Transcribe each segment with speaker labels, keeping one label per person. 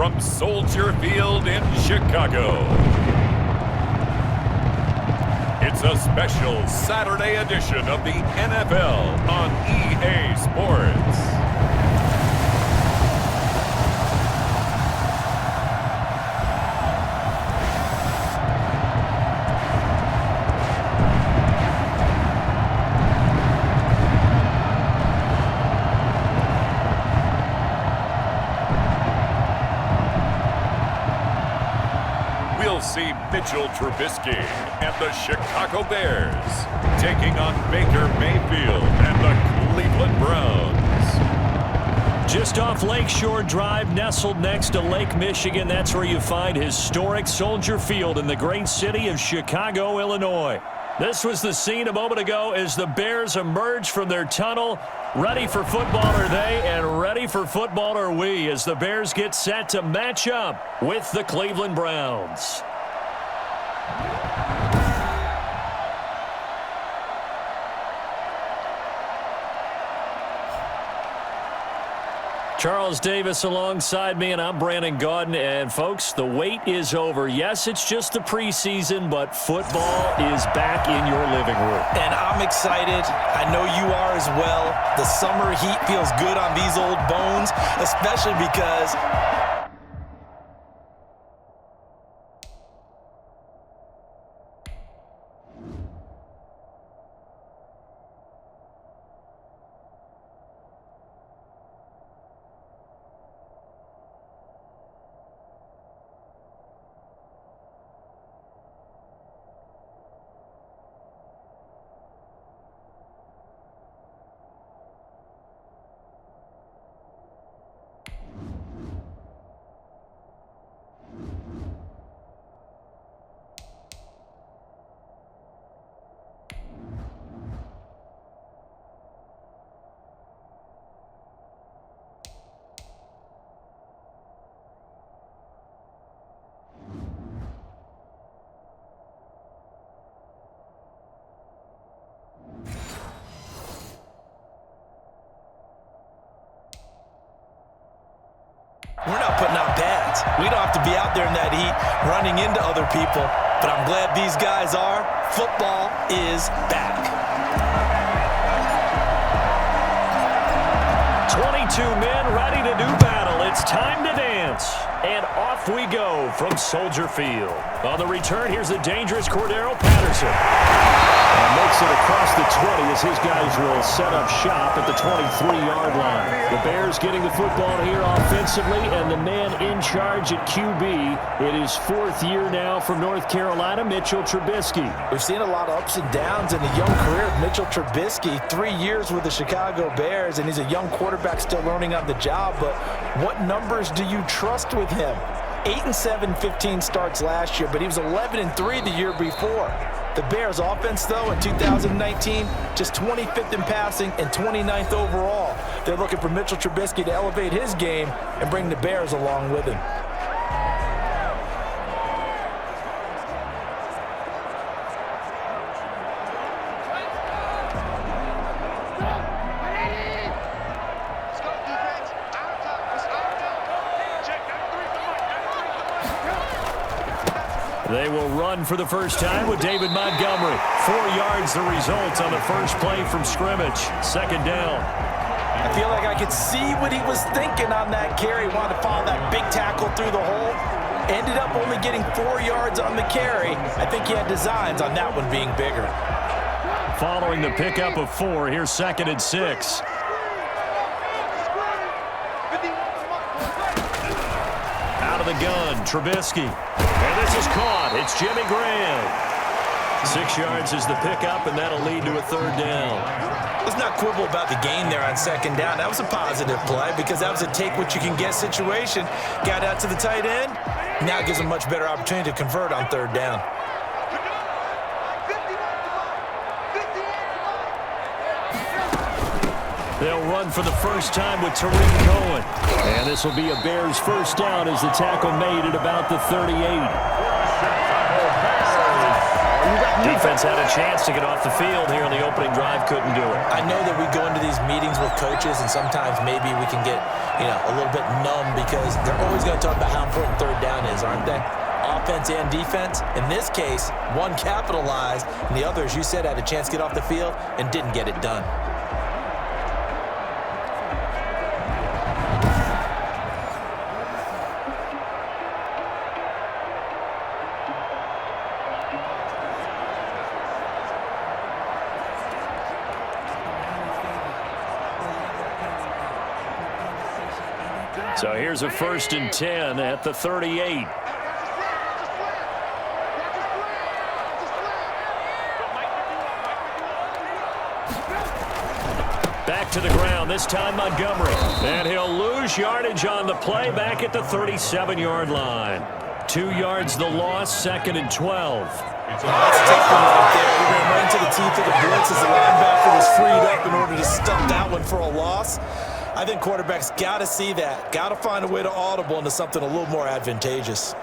Speaker 1: from Soldier Field in Chicago. It's a special Saturday edition of the NFL on EA Sports. See Mitchell Trubisky and the Chicago Bears taking on Baker Mayfield and the Cleveland Browns.
Speaker 2: Just off Lakeshore Drive, nestled next to Lake Michigan, that's where you find historic Soldier Field in the great city of Chicago, Illinois. This was the scene a moment ago as the Bears emerged from their tunnel. Ready for football are they, and ready for football are we, as the Bears get set to match up with the Cleveland Browns. Charles Davis alongside me, and I'm Brandon Gaudin. And, folks, the wait is over. Yes, it's just the preseason, but football is back in your living room.
Speaker 3: And I'm excited. I know you are as well. The summer heat feels good on these old bones, especially because we're not putting on pads. We don't have to be out there in that heat running into other people, but I'm glad these guys are. Football is back.
Speaker 2: 22 men ready to do battle. It's time to dance. And off we go from Soldier Field. On the return, here's the dangerous Cordero Patterson. And makes it across the 20 as his guys will set up shop at the 23-yard line. The Bears getting the football here offensively, and the man in charge at QB. It is fourth year now from North Carolina, Mitchell Trubisky.
Speaker 3: We've seen a lot of ups and downs in the young career of Mitchell Trubisky. 3 years with the Chicago Bears, and he's a young quarterback still learning on the job. But what numbers do you trust with him? 8-7, 15 starts last year, but he was 11-3 the year before. The Bears offense, though, in 2019, just 25th in passing and 29th overall. They're looking for Mitchell Trubisky to elevate his game and bring the Bears along with him.
Speaker 2: They will run for the first time with David Montgomery. 4 yards the result on the first play from scrimmage. Second down.
Speaker 3: I feel like I could see what he was thinking on that carry. Wanted to follow that big tackle through the hole. Ended up only getting 4 yards on the carry. I think he had designs on that one being bigger.
Speaker 2: Following the pickup of 4, here's 2nd and 6. Out of the gun, Trubisky. And this is caught. It's Jimmy Graham. 6 yards is the pickup, and that'll lead to a third down.
Speaker 3: Let's not quibble about the gain there on second down. That was a positive play because that was a take-what-you-can-get situation. Got out to the tight end. Now gives a much better opportunity to convert on third down.
Speaker 2: They'll run for the first time with Tariq Cohen. And this will be a Bears first down as the tackle made at about the 38. Defense had a chance to get off the field here in the opening drive, couldn't do it.
Speaker 3: I know that we go into these meetings with coaches, and sometimes maybe we can get, a little bit numb because they're always going to talk about how important third down is, aren't they? Offense and defense. In this case, one capitalized, and the other, as you said, had a chance to get off the field and didn't get it done.
Speaker 2: So here's a 1st and 10 at the 38. Back to the ground, this time Montgomery. And he'll lose yardage on the play back at the 37-yard line. 2 yards the loss, 2nd and 12.
Speaker 3: That's tough one right there. We're going to run into the teeth of the blitz as the linebacker was freed up in order to stump that one for a loss. I think quarterbacks got to see that. Got to find a way to audible into something a little more advantageous.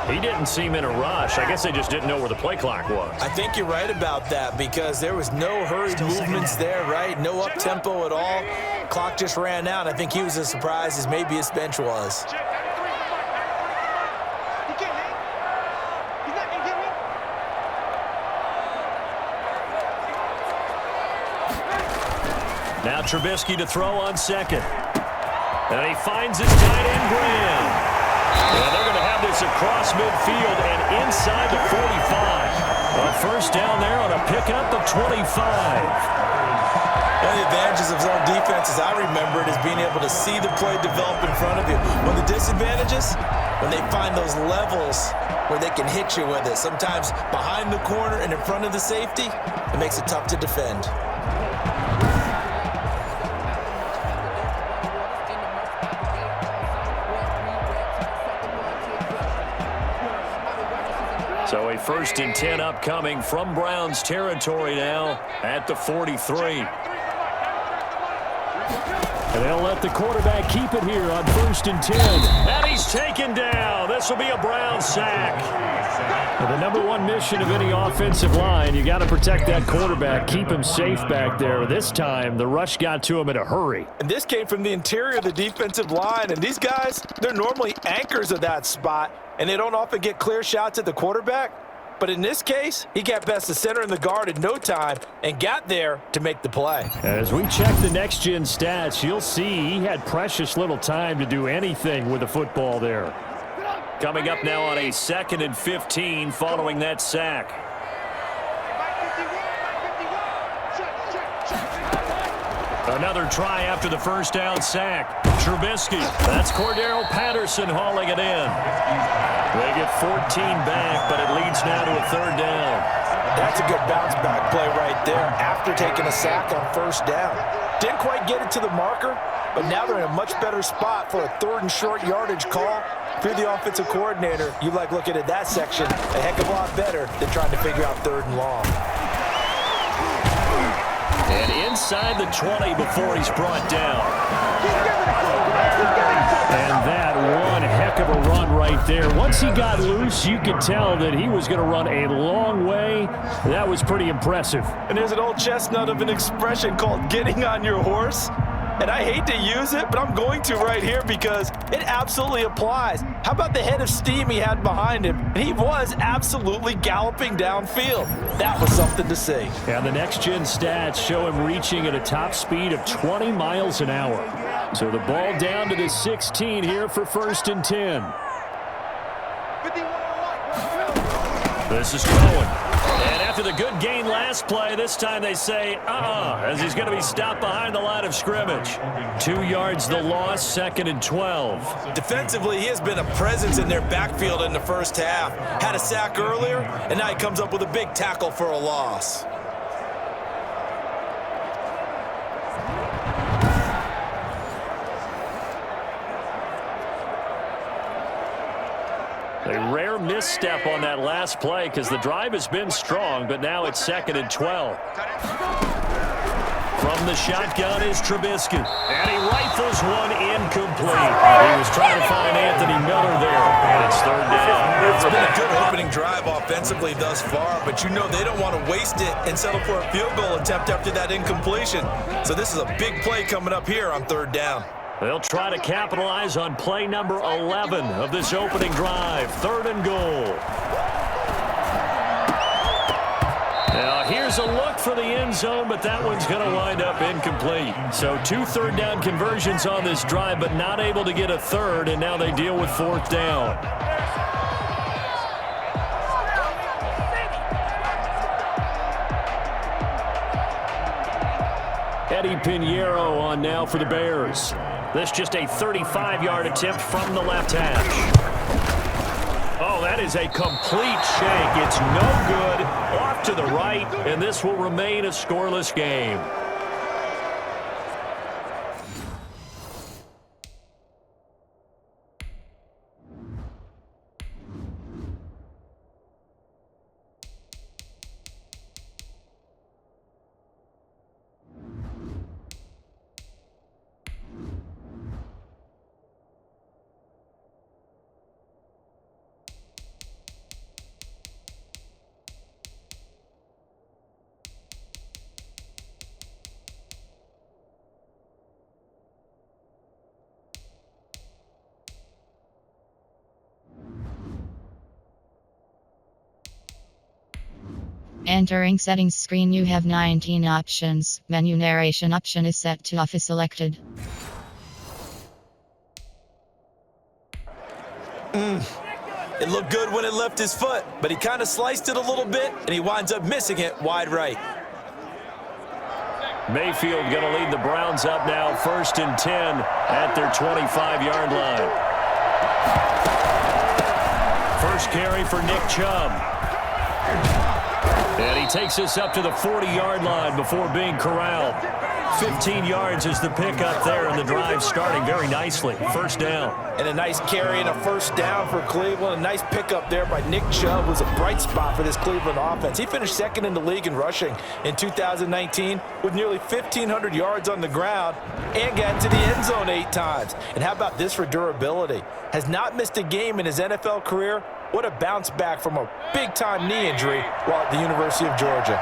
Speaker 2: He didn't seem in a rush. I guess they just didn't know where the play clock was.
Speaker 3: I think you're right about that because there was no hurried movements there, right? No up-tempo at all. Clock just ran out. I think he was as surprised as maybe his bench was.
Speaker 2: Now Trubisky to throw on 2nd. And he finds his tight end, Graham. And they're going to have this across midfield and inside the 45. A 1st down there on a pickup of 25.
Speaker 3: One of the advantages of zone defense, as I remember it, is being able to see the play develop in front of you. One of the disadvantages, when they find those levels where they can hit you with it. Sometimes behind the corner and in front of the safety, it makes it tough to defend.
Speaker 2: So a 1st and 10 upcoming from Browns territory now at the 43. And they'll let the quarterback keep it here on 1st and 10. And he's taken down. This will be a Brown sack. And the #1 mission of any offensive line, you got to protect that quarterback, keep him safe back there. This time, the rush got to him in a hurry.
Speaker 3: And this came from the interior of the defensive line. And these guys, they're normally anchors of that spot, and they don't often get clear shots at the quarterback. But in this case, he got past the center and the guard in no time and got there to make the play.
Speaker 2: As we check the next-gen stats, you'll see he had precious little time to do anything with the football there. Coming up now on a 2nd and 15 following that sack. Another try after the 1st down sack. Trubisky. That's Cordero Patterson hauling it in. They get 14 back, but it leads now to a 3rd down.
Speaker 3: That's a good bounce-back play right there after taking a sack on 1st down. Didn't quite get it to the marker, but now they're in a much better spot for a 3rd and short yardage call. If you're the offensive coordinator, you like looking at that section a heck of a lot better than trying to figure out 3rd and long.
Speaker 2: And inside the 20 before he's brought down. And that one heck of a run right there. Once he got loose, you could tell that he was going to run a long way. That was pretty impressive.
Speaker 3: And there's an old chestnut of an expression called getting on your horse. And I hate to use it, but I'm going to right here because it absolutely applies. How about the head of steam he had behind him? And he was absolutely galloping downfield. That was something to see.
Speaker 2: And the next-gen stats show him reaching at a top speed of 20 miles an hour. So the ball down to the 16 here for 1st and 10. This is going. And after the good gain last play, this time they say, as he's going to be stopped behind the line of scrimmage. 2 yards the loss, 2nd and 12.
Speaker 3: Defensively, he has been a presence in their backfield in the first half. Had a sack earlier, and now he comes up with a big tackle for a loss.
Speaker 2: A rare misstep on that last play because the drive has been strong, but now it's 2nd and 12. From the shotgun is Trubisky, and he rifles one incomplete. He was trying to find Anthony Miller there, and it's 3rd down.
Speaker 3: It's been a good opening drive offensively thus far, but you know they don't want to waste it and settle for a field goal attempt after that incompletion. So this is a big play coming up here on 3rd down.
Speaker 2: They'll try to capitalize on play number 11 of this opening drive. 3rd and goal. Now here's a look for the end zone, but that one's going to wind up incomplete. So 2 3rd down conversions on this drive, but not able to get a 3rd, and now they deal with 4th down. Eddie Pinheiro on now for the Bears. This just a 35-yard attempt from the left hash. Oh, that is a complete shank. It's no good. Off to the right, and this will remain a scoreless game.
Speaker 4: Entering settings screen, you have 19 options. Menu narration option is set to off is selected.
Speaker 3: It looked good when it left his foot, but he kind of sliced it a little bit, and he winds up missing it wide right.
Speaker 2: Mayfield going to lead the Browns up now, 1st and 10 at their 25-yard line. First carry for Nick Chubb. And he takes us up to the 40-yard line before being corralled. 15 yards is the pickup there, and the drive starting very nicely. 1st down.
Speaker 3: And a nice carry and a 1st down for Cleveland. A nice pickup there by Nick Chubb, who's a bright spot for this Cleveland offense. He finished 2nd in the league in rushing in 2019 with nearly 1,500 yards on the ground and got into the end zone 8 times. And how about this for durability? Has not missed a game in his NFL career. What a bounce back from a big-time knee injury while at the University of Georgia.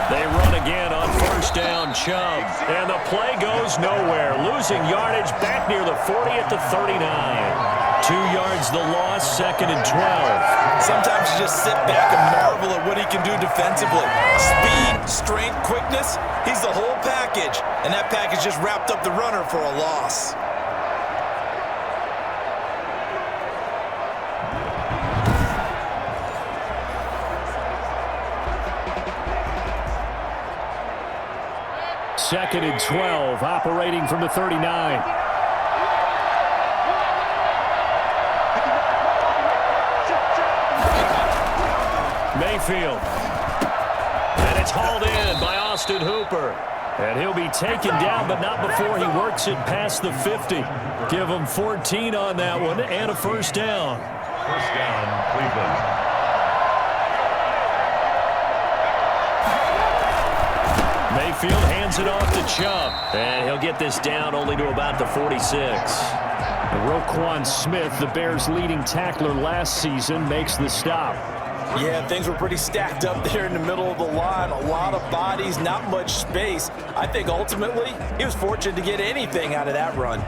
Speaker 2: They run again on 1st down, Chubb. And the play goes nowhere. Losing yardage back near the 40 at the 39. 2 yards the loss, 2nd and 12.
Speaker 3: Sometimes you just sit back and marvel at what he can do defensively. Speed, strength, quickness, he's the whole package. And that package just wrapped up the runner for a loss.
Speaker 2: Second and 12, operating from the 39. Mayfield. And it's hauled in by Austin Hooper. And he'll be taken down, but not before he works it past the 50. Give him 14 on that one and a 1st down.
Speaker 1: 1st down, Cleveland.
Speaker 2: Mayfield hands it off to Chubb. And he'll get this down only to about the 46. And Roquan Smith, the Bears' leading tackler last season, makes the stop.
Speaker 3: Yeah, things were pretty stacked up there in the middle of the line. A lot of bodies, not much space. I think ultimately he was fortunate to get anything out of that run.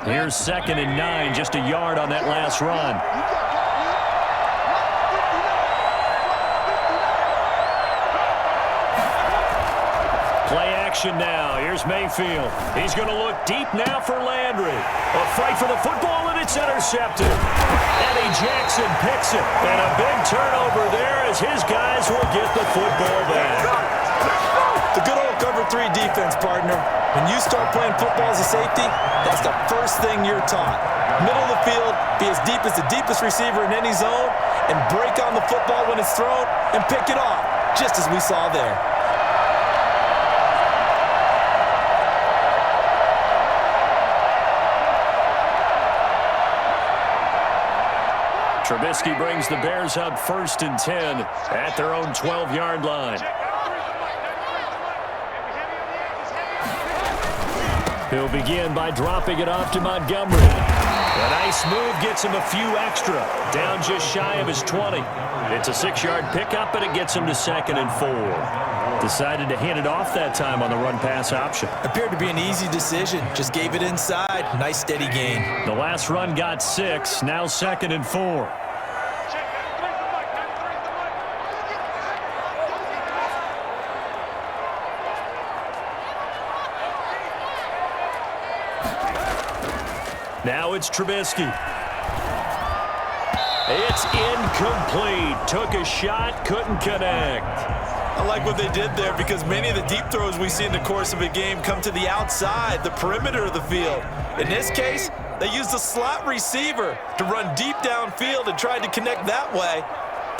Speaker 2: Here's 2nd and 9, just a yard on that last run. Play action now. Here's Mayfield. He's going to look deep now for Landry. A fight for the football, and it's intercepted. Eddie Jackson picks it. And a big turnover there as his guys will get the football back.
Speaker 3: The good old cover 3 defense, partner. When you start playing football as a safety, that's the first thing you're taught. Middle of the field, be as deep as the deepest receiver in any zone, and break on the football when it's thrown and pick it off, just as we saw there.
Speaker 2: Trubisky brings the Bears up 1st and 10 at their own 12-yard line. He'll begin by dropping it off to Montgomery. A nice move gets him a few extra, down just shy of his 20. It's a 6-yard pickup, and it gets him to 2nd and 4. Decided to hand it off that time on the run-pass option.
Speaker 3: Appeared to be an easy decision. Just gave it inside. Nice, steady gain.
Speaker 2: The last run got 6, now 2nd and 4. Now it's Trubisky. It's incomplete. Took a shot, couldn't connect.
Speaker 3: I like what they did there because many of the deep throws we see in the course of a game come to the outside, the perimeter of the field. In this case, they used a slot receiver to run deep downfield and tried to connect that way.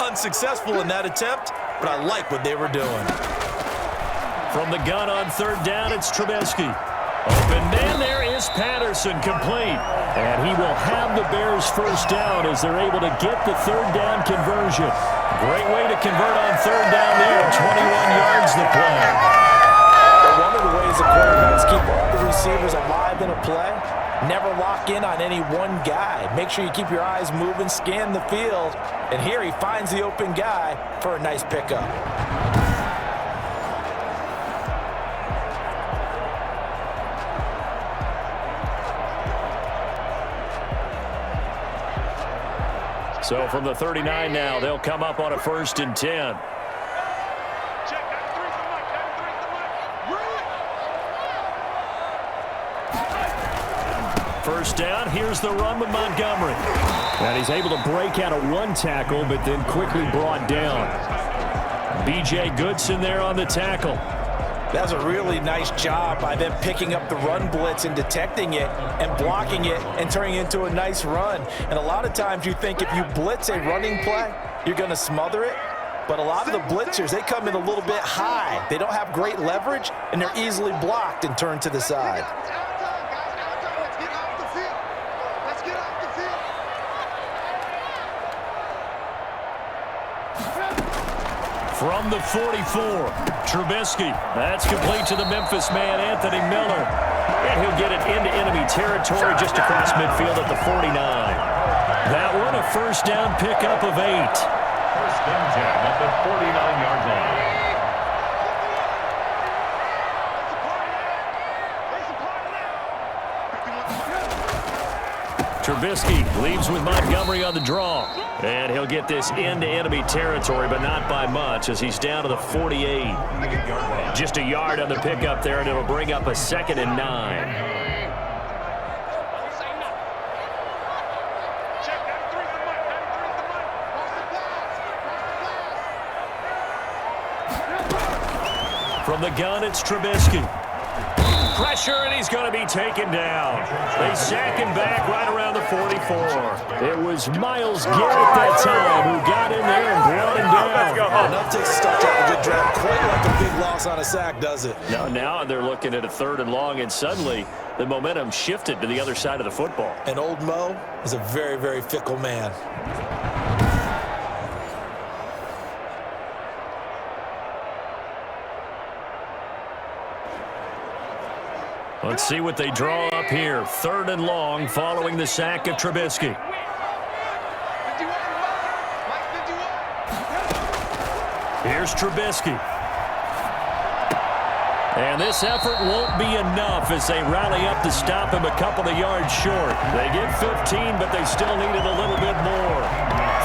Speaker 3: Unsuccessful in that attempt, but I like what they were doing.
Speaker 2: From the gun on 3rd down, it's Trubisky. Open man, there is Patterson, complete. And he will have the Bears 1st down as they're able to get the 3rd down conversion. Great way to convert on 3rd down there, 21 yards the play.
Speaker 3: One of the ways the quarterbacks keep all the receivers alive in a play, never lock in on any one guy. Make sure you keep your eyes moving, scan the field. And here he finds the open guy for a nice pickup.
Speaker 2: So from the 39 now, they'll come up on a 1st and 10. First down, here's the run with Montgomery. And he's able to break out of 1 tackle, but then quickly brought down. B.J. Goodson there on the tackle.
Speaker 3: That's a really nice job by them picking up the run blitz and detecting it and blocking it and turning it into a nice run. And a lot of times you think if you blitz a running play, you're going to smother it. But a lot of the blitzers, they come in a little bit high. They don't have great leverage, and they're easily blocked and turned to the side.
Speaker 2: From the 44, Trubisky. That's complete to the Memphis man, Anthony Miller. And he'll get it into enemy territory just across midfield at the 49. That one a 1st down pickup of 8.
Speaker 1: 1st and 10 at the 49-yard line.
Speaker 2: Trubisky leaves with Montgomery on the draw. And he'll get this into enemy territory, but not by much as he's down to the 48. Just a yard on the pickup there, and it'll bring up a 2nd and 9. From the gun, it's Trubisky. Pressure, and he's going to be taken down. They sack him back right around the 44. It was Myles Garrett that time who got in there and brought him down.
Speaker 3: Enough takes a stop off a good drive. Quite like a big loss on a sack, does it?
Speaker 2: Now they're looking at a 3rd and long, and suddenly the momentum shifted to the other side of the football.
Speaker 3: And old Mo is a very, very fickle man.
Speaker 2: Let's see what they draw up here. 3rd and long following the sack of Trubisky. Here's Trubisky. And this effort won't be enough as they rally up to stop him a couple of yards short. They get 15, but they still needed a little bit more.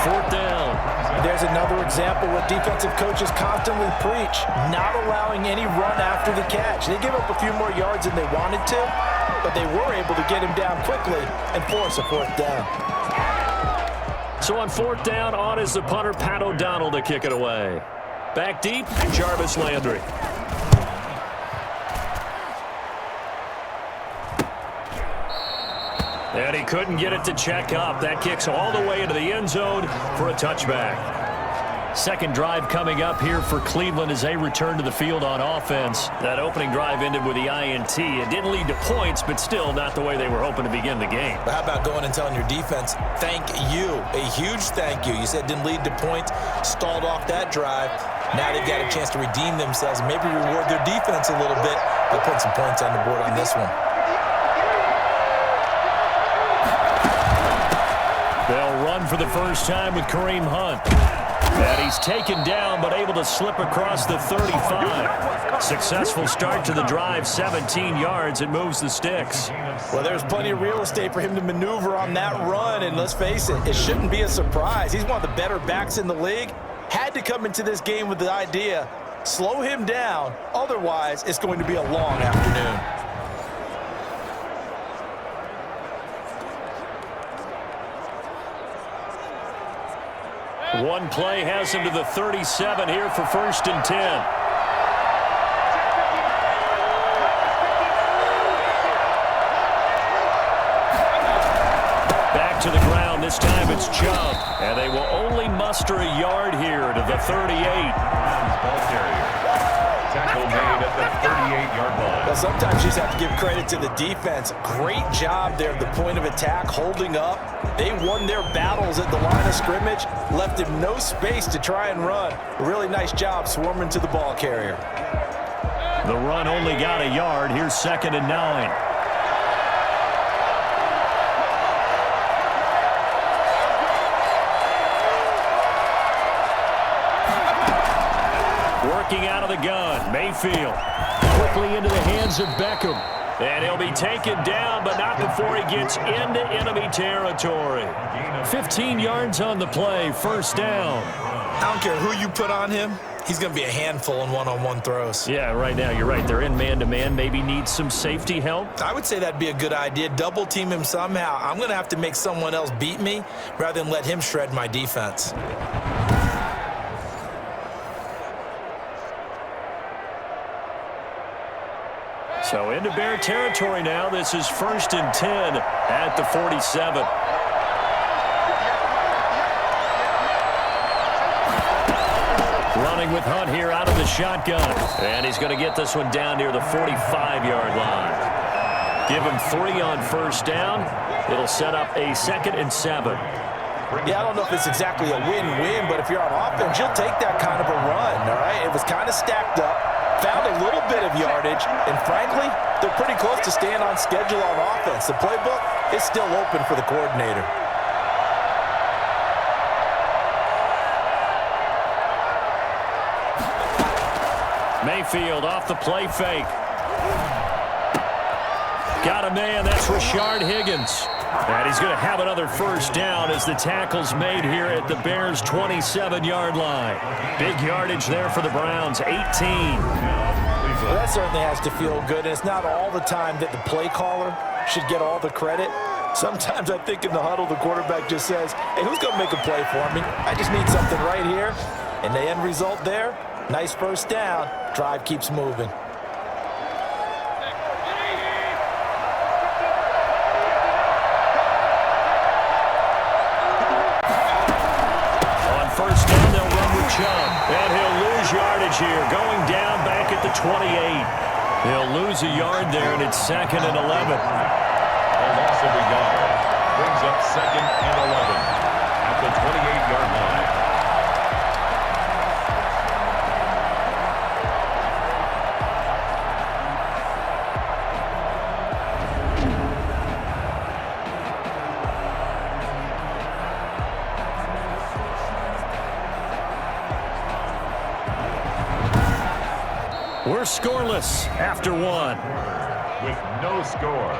Speaker 2: 4th down.
Speaker 3: There's another example what defensive coaches constantly preach, not allowing any run after the catch. They gave up a few more yards than they wanted to, but they were able to get him down quickly and force a 4th down.
Speaker 2: So on 4th down, on is the punter, Pat O'Donnell, to kick it away. Back deep, Jarvis Landry. And he couldn't get it to check up. That kicks all the way into the end zone for a touchback. Second drive coming up here for Cleveland as they return to the field on offense. That opening drive ended with the INT. It didn't lead to points, but still not the way they were hoping to begin the game.
Speaker 3: But how about going and telling your defense, thank you, a huge thank you. You said it didn't lead to points, stalled off that drive. Now they've got a chance to redeem themselves and maybe reward their defense a little bit by putting some points on the board on this one.
Speaker 2: They'll run for the first time with Kareem Hunt. And he's taken down, but able to slip across the 35. Successful start to the drive, 17 yards. It moves the sticks.
Speaker 3: Well, there's plenty of real estate for him to maneuver on that run, and let's face it, it shouldn't be a surprise. He's one of the better backs in the league. Had to come into this game with the idea, slow him down, otherwise it's going to be a long afternoon.
Speaker 2: One play has him to the 37 here for 1st and 10. Back to the ground. This time it's Chubb. And they will only muster a yard here to the 38.
Speaker 1: Ball carrier. Tackle made at the 38-yard line.
Speaker 3: Well, sometimes you just have to give credit to the defense. Great job there at the point of attack, holding up. They won their battles at the line of scrimmage, left him no space to try and run. A really nice job swarming to the ball carrier.
Speaker 2: The run only got a yard. Here's 2nd and 9. Working out of the gun, Mayfield. Quickly into the hands of Beckham. And he'll be taken down, but not before he gets into enemy territory. 15 yards on the play, 1st down.
Speaker 3: I don't care who you put on him. He's going to be a handful in one-on-one throws.
Speaker 2: Yeah, right now, you're right. They're in man-to-man. Maybe needs some safety help.
Speaker 3: I would say that'd be a good idea. Double team him somehow. I'm going to have to make someone else beat me rather than let him shred my defense.
Speaker 2: So into Bear territory now. This is 1st and 10 at the 47. Running with Hunt here out of the shotgun. And he's going to get this one down near the 45-yard line. Give him 3 on 1st down. It'll set up a 2nd and 7.
Speaker 3: Yeah, I don't know if it's exactly a win-win, but if you're on offense, you'll take that kind of a run, all right? It was kind of stacked up, found a little bit of yardage, and frankly, they're pretty close to staying on schedule on offense. The playbook is still open for the coordinator.
Speaker 2: Mayfield off the play fake. Got a man, that's Rashard Higgins. And he's going to have another 1st down as the tackle's made here at the Bears' 27-yard line. Big yardage there for the Browns, 18.
Speaker 3: Well, that certainly has to feel good, and it's not all the time that the play caller should get all the credit. Sometimes I think in the huddle, the quarterback just says, hey, who's going to make a play for me? I just need something right here. And the end result there, nice 1st down. Drive keeps moving.
Speaker 2: Chubb, and he'll lose yardage here, going down back at the 28. He'll lose a yard there, and it's 2nd and 11.
Speaker 1: A loss of a yard brings up 2nd and 11 at the 28-yard line.
Speaker 2: We're scoreless after 1.
Speaker 1: With no score.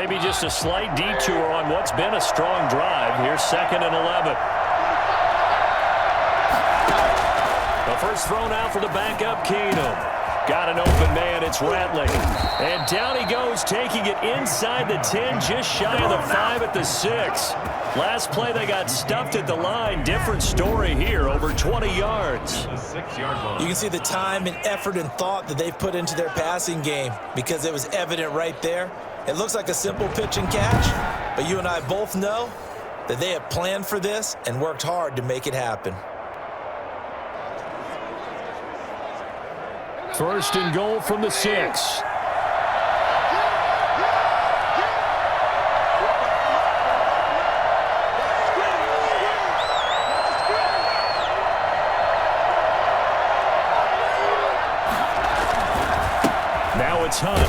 Speaker 2: Maybe just a slight detour on what's been a strong drive. Here's 2nd and 11. The first throw now for the backup, Keenum. Got an open man, it's Rattling. And down he goes, taking it inside the 10, just shy of the 5 at the 6. Last play, they got stuffed at the line. Different story here, over 20 yards.
Speaker 3: You can see the time and effort and thought that they've put into their passing game because it was evident right there. It looks like a simple pitch and catch, but you and I both know that they have planned for this and worked hard to make it happen.
Speaker 2: First and goal from the 6. Now it's Hunt.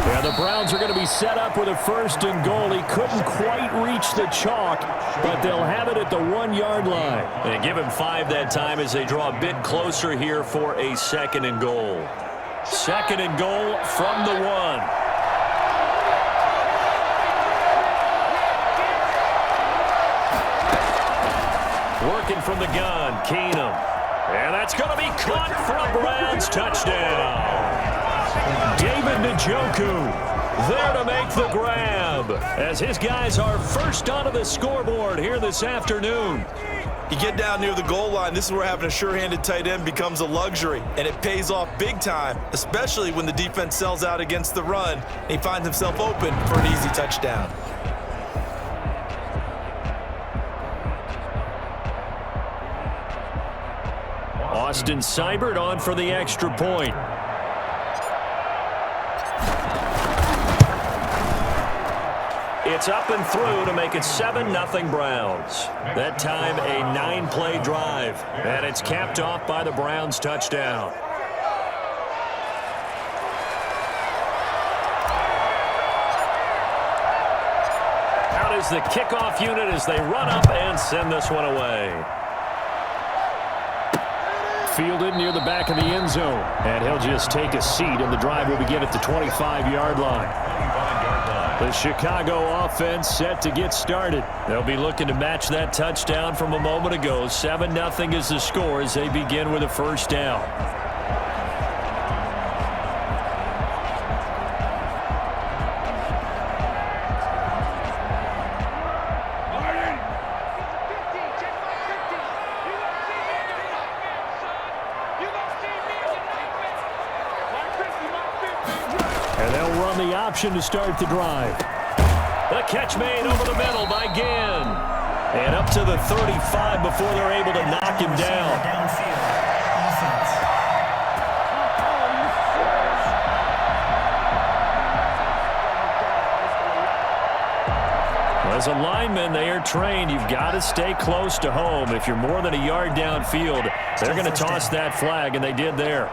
Speaker 2: Yeah, the Browns are going to be set up with a first and goal. He couldn't quite reach the chalk, but they'll have it at the 1-yard line. And give him 5 that time as they draw a bit closer here for a 2nd and goal. 2nd and goal from the 1. Working from the gun, Keenum. And that's going to be caught for a Browns touchdown. David Njoku there to make the grab as his guys are first onto the scoreboard here this afternoon.
Speaker 3: You get down near the goal line, this is where having a sure-handed tight end becomes a luxury, and it pays off big time, especially when the defense sells out against the run, and he finds himself open for an easy touchdown.
Speaker 2: Austin Seibert on for the extra point. It's up and through to make it 7-0 Browns. That time a 9-play drive, and it's capped off by the Browns touchdown. Out is the kickoff unit as they run up and send this one away. Fielded near the back of the end zone, and he'll just take a seat, and the drive will begin at the 25-yard line. The Chicago offense set to get started. They'll be looking to match that touchdown from a moment ago. 7-0 is the score as they begin with a first down. The option to start the drive. The catch made over the middle by Ginn. And up to the 35 before they're able to knock him down. As a lineman, they are trained. You've got to stay close to home. If you're more than a yard downfield, they're going to toss that flag, and they did there.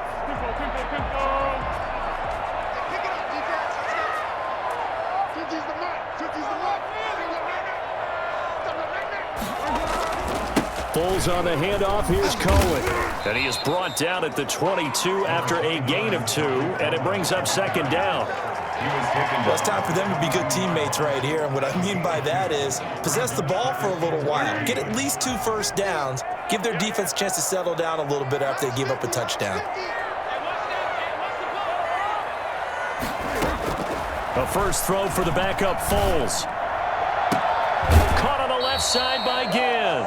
Speaker 2: Bulls on the handoff. Here's Cohen. And he is brought down at the 22 after a gain of 2, and it brings up 2nd down.
Speaker 3: Well, it's time for them to be good teammates right here, and what I mean by that is possess the ball for a little while. Get at least 2 first downs. Give their defense a chance to settle down a little bit after they give up a touchdown.
Speaker 2: The first throw for the backup, Foles. Caught on the left side by Ginn.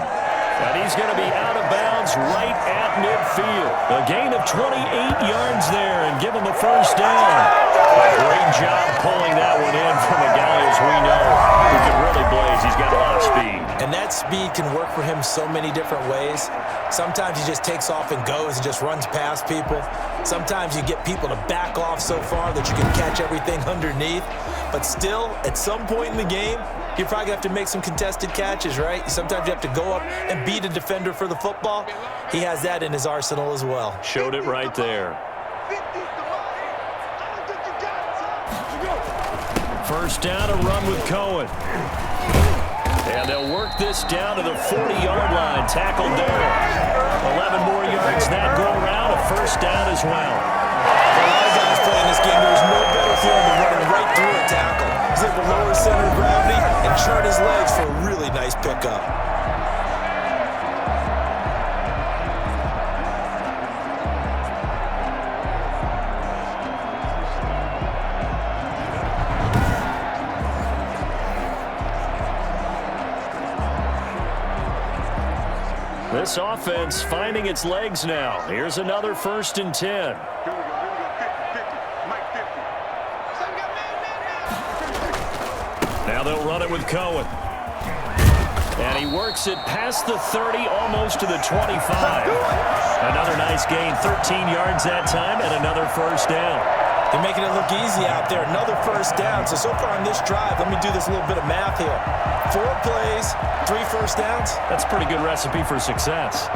Speaker 2: And he's going to be out of bounds right at midfield. A gain of 28 yards there and give him a first down. A great job pulling that one in from a guy, as we know, who can really blaze. He's got a lot of speed.
Speaker 3: And that speed can work for him so many different ways. Sometimes he just takes off and goes and just runs past people. Sometimes you get people to back off so far that you can catch everything underneath. But still, at some point in the game, you're probably going to have to make some contested catches, right? Sometimes you have to go up and beat a defender for the football. He has that in his arsenal as well.
Speaker 2: Showed it right there. First down, a run with Cohen. And they'll work this down to the 40-yard line. Tackled there. 11 more yards that go around. A first down as well.
Speaker 3: A lot of guys playing this game, there's no better feeling than running right through a tackle. He's able to lower his center of gravity and churn his legs for a really nice pickup.
Speaker 2: This offense finding its legs now. Here's another 1st and 10. Now they'll run it with Cohen. And he works it past the 30, almost to the 25. Another nice gain, 13 yards that time, and another 1st down.
Speaker 3: They're making it look easy out there. Another 1st down. So far on this drive, let me do this little bit of math here. 4 plays, 3 1st downs.
Speaker 2: That's a pretty good recipe for success.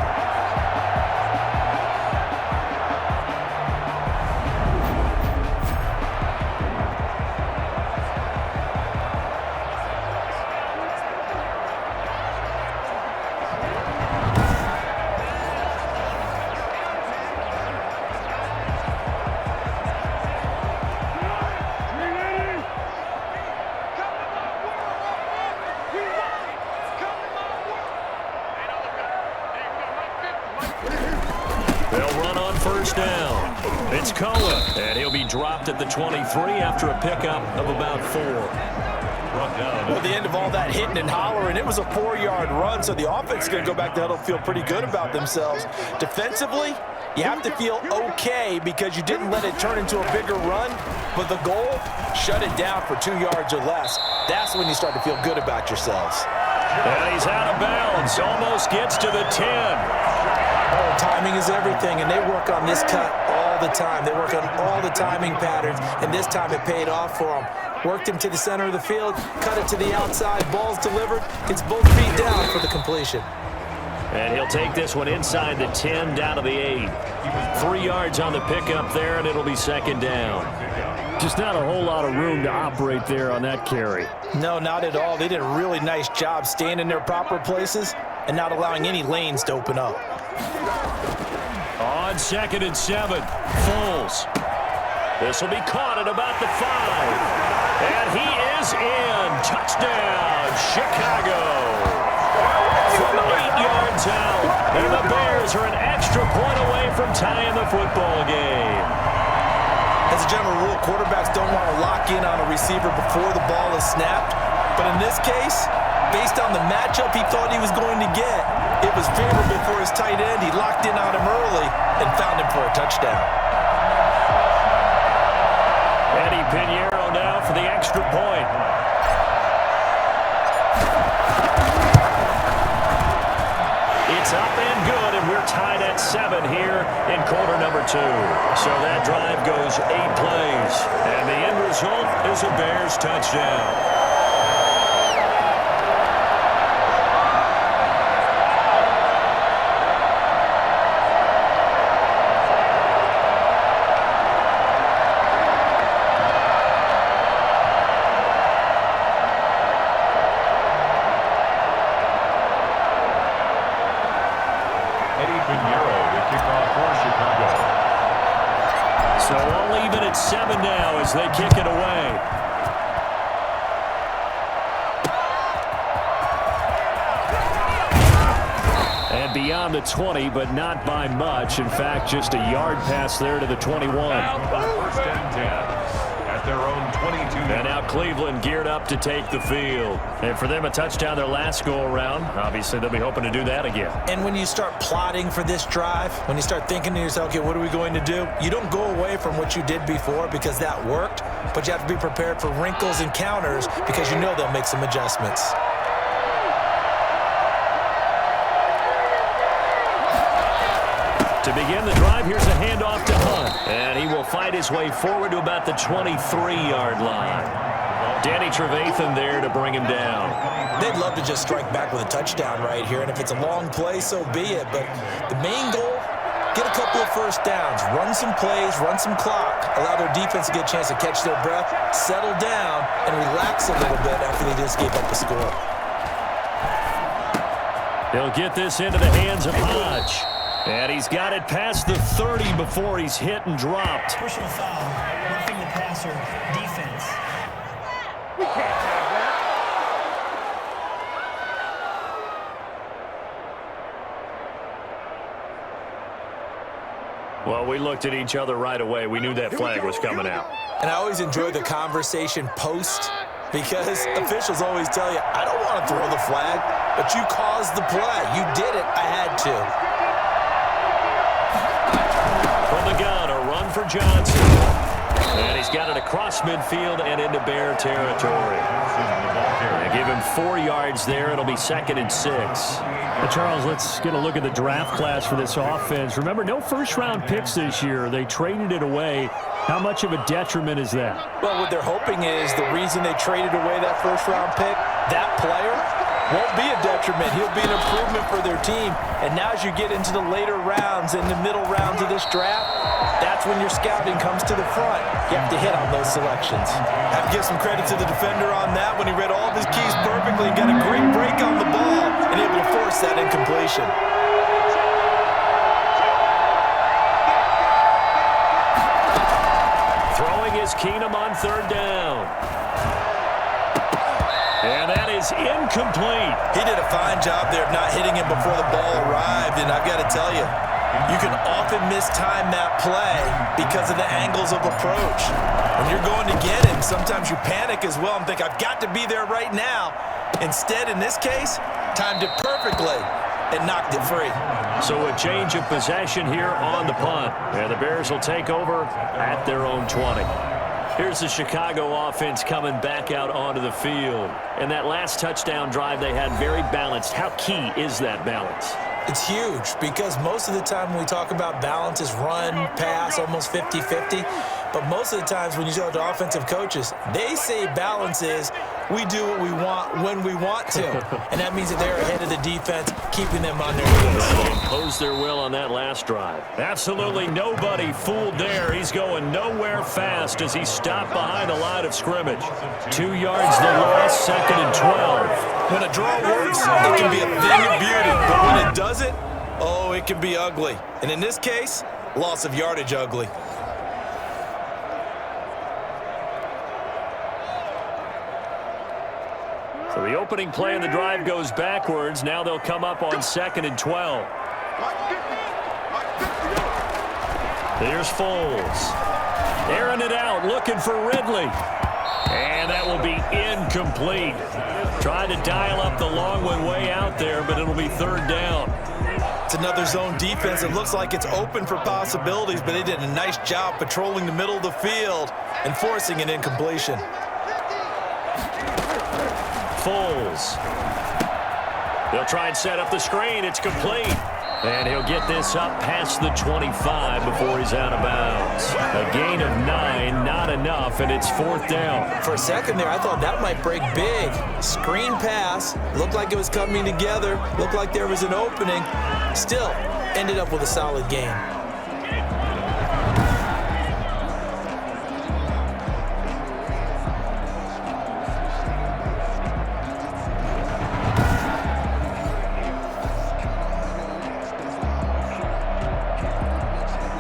Speaker 2: They'll run on 1st down. It's Cohen, and he'll be dropped at the 23 after a pickup of about 4.
Speaker 3: Well, at the end of all that hitting and hollering, it was a 4-yard run, so the offense is going to go back to huddle, feel pretty good about themselves. Defensively, you have to feel okay because you didn't let it turn into a bigger run, but the goal, shut it down for 2 yards or less. That's when you start to feel good about yourselves.
Speaker 2: And he's out of bounds, almost gets to the 10.
Speaker 3: Oh, timing is everything, and they work on this cut all the time. They work on all the timing patterns, and this time it paid off for them. Worked him to the center of the field, cut it to the outside, ball's delivered, gets both feet down for the completion.
Speaker 2: And he'll take this one inside the 10, down to the 8. 3 yards on the pickup there, and it'll be 2nd down. Just not a whole lot of room to operate there on that carry.
Speaker 3: No, not at all. They did a really nice job staying in their proper places and not allowing any lanes to open up.
Speaker 2: On 2nd and 7, Foles. This will be caught at about the 5. And he is in. Touchdown, Chicago. From 8 yards out. And the Bears are an extra point away from tying the football game.
Speaker 3: As a general rule, quarterbacks don't want to lock in on a receiver before the ball is snapped. But in this case, based on the matchup he thought he was going to get, it was favorable for his tight end. He locked in on him early and found him for a touchdown.
Speaker 2: Eddie Pinheiro now for the extra point. It's up and good, and we're tied at 7 here in quarter number 2. So that drive goes 8 plays, and the end result is a Bears touchdown. So all even at 7 now as they kick it away. And beyond the 20, but not by much. In fact, just a yard pass there to the 21.
Speaker 1: First and 10 at their own 22.
Speaker 2: And now Cleveland geared up to take the field. And for them, a touchdown their last go-around. Obviously, they'll be hoping to do that again.
Speaker 3: And when you start plotting for this drive, when you start thinking to yourself, okay, what are we going to do? You don't go away from what you did before because that worked, but you have to be prepared for wrinkles and counters because you know they'll make some adjustments.
Speaker 2: To begin the drive, here's a handoff to Hunt. And he will fight his way forward to about the 23-yard line. Danny Trevathan there to bring him down.
Speaker 3: They'd love to just strike back with a touchdown right here, and if it's a long play, so be it. But the main goal, get a couple of first downs, run some plays, run some clock, allow their defense to get a chance to catch their breath, settle down, and relax a little bit after they just gave up a score.
Speaker 2: He'll get this into the hands of Hodge. And he's got it past the 30 before he's hit and dropped.
Speaker 5: Personal foul, roughing the passer, defense.
Speaker 2: Well, we looked at each other right away. We knew that flag was coming out.
Speaker 3: And I always enjoy the conversation post because officials always tell you, I don't want to throw the flag, but you caused the play. You did it. I had to.
Speaker 2: From the gun, a run for Johnson. And he's got it across midfield and into Bear territory. They give him 4 yards there. It'll be 2nd and 6.
Speaker 5: Charles, let's get a look at the draft class for this offense. Remember, no first-round picks this year. They traded it away. How much of a detriment is that?
Speaker 3: Well, what they're hoping is the reason they traded away that first-round pick, that player won't be a detriment. He'll be an improvement for their team. And now as you get into the later rounds and the middle rounds of this draft, that's when your scouting comes to the front. You have to hit on those selections. I have to give some credit to the defender on that when he read all of his keys perfectly and got a great break on the ball and able to force that incompletion.
Speaker 2: Throwing is Keenum on 3rd down. And that is incomplete.
Speaker 3: He did a fine job there of not hitting him before the ball arrived, and I've got to tell you, you can often mistime that play because of the angles of approach. When you're going to get him, sometimes you panic as well and think, I've got to be there right now. Instead, in this case, timed it perfectly and knocked it free.
Speaker 2: So a change of possession here on the punt. And the Bears will take over at their own 20. Here's the Chicago offense coming back out onto the field. And that last touchdown drive they had very balanced. How key is that balance?
Speaker 3: It's huge because most of the time when we talk about balance is run, pass, almost 50-50. But most of the times when you talk to offensive coaches, they say balance is we do what we want when we want to. And that means that they're ahead of the defense, keeping them on their heels.
Speaker 2: They imposed their will on that last drive. Absolutely nobody fooled there. He's going nowhere fast as he stopped behind the line of scrimmage. 2 yards the loss, 2nd and 12.
Speaker 3: When a draw works, it can be a thing of beauty. But when it doesn't, oh, it can be ugly. And in this case, loss of yardage ugly.
Speaker 2: So the opening play of the drive goes backwards. Now they'll come up on 2nd and 12. Here's Foles. Airing it out, looking for Ridley. And that will be incomplete. Tried to dial up the long one way out there, but it'll be 3rd down.
Speaker 3: It's another zone defense. It looks like it's open for possibilities, but they did a nice job patrolling the middle of the field and forcing an incompletion.
Speaker 2: Foles. They'll try and set up the screen. It's complete. And he'll get this up past the 25 before he's out of bounds. A gain of 9, not enough, and it's 4th down.
Speaker 3: For a second there, I thought that might break big. Screen pass. Looked like it was coming together. Looked like there was an opening. Still, ended up with a solid gain.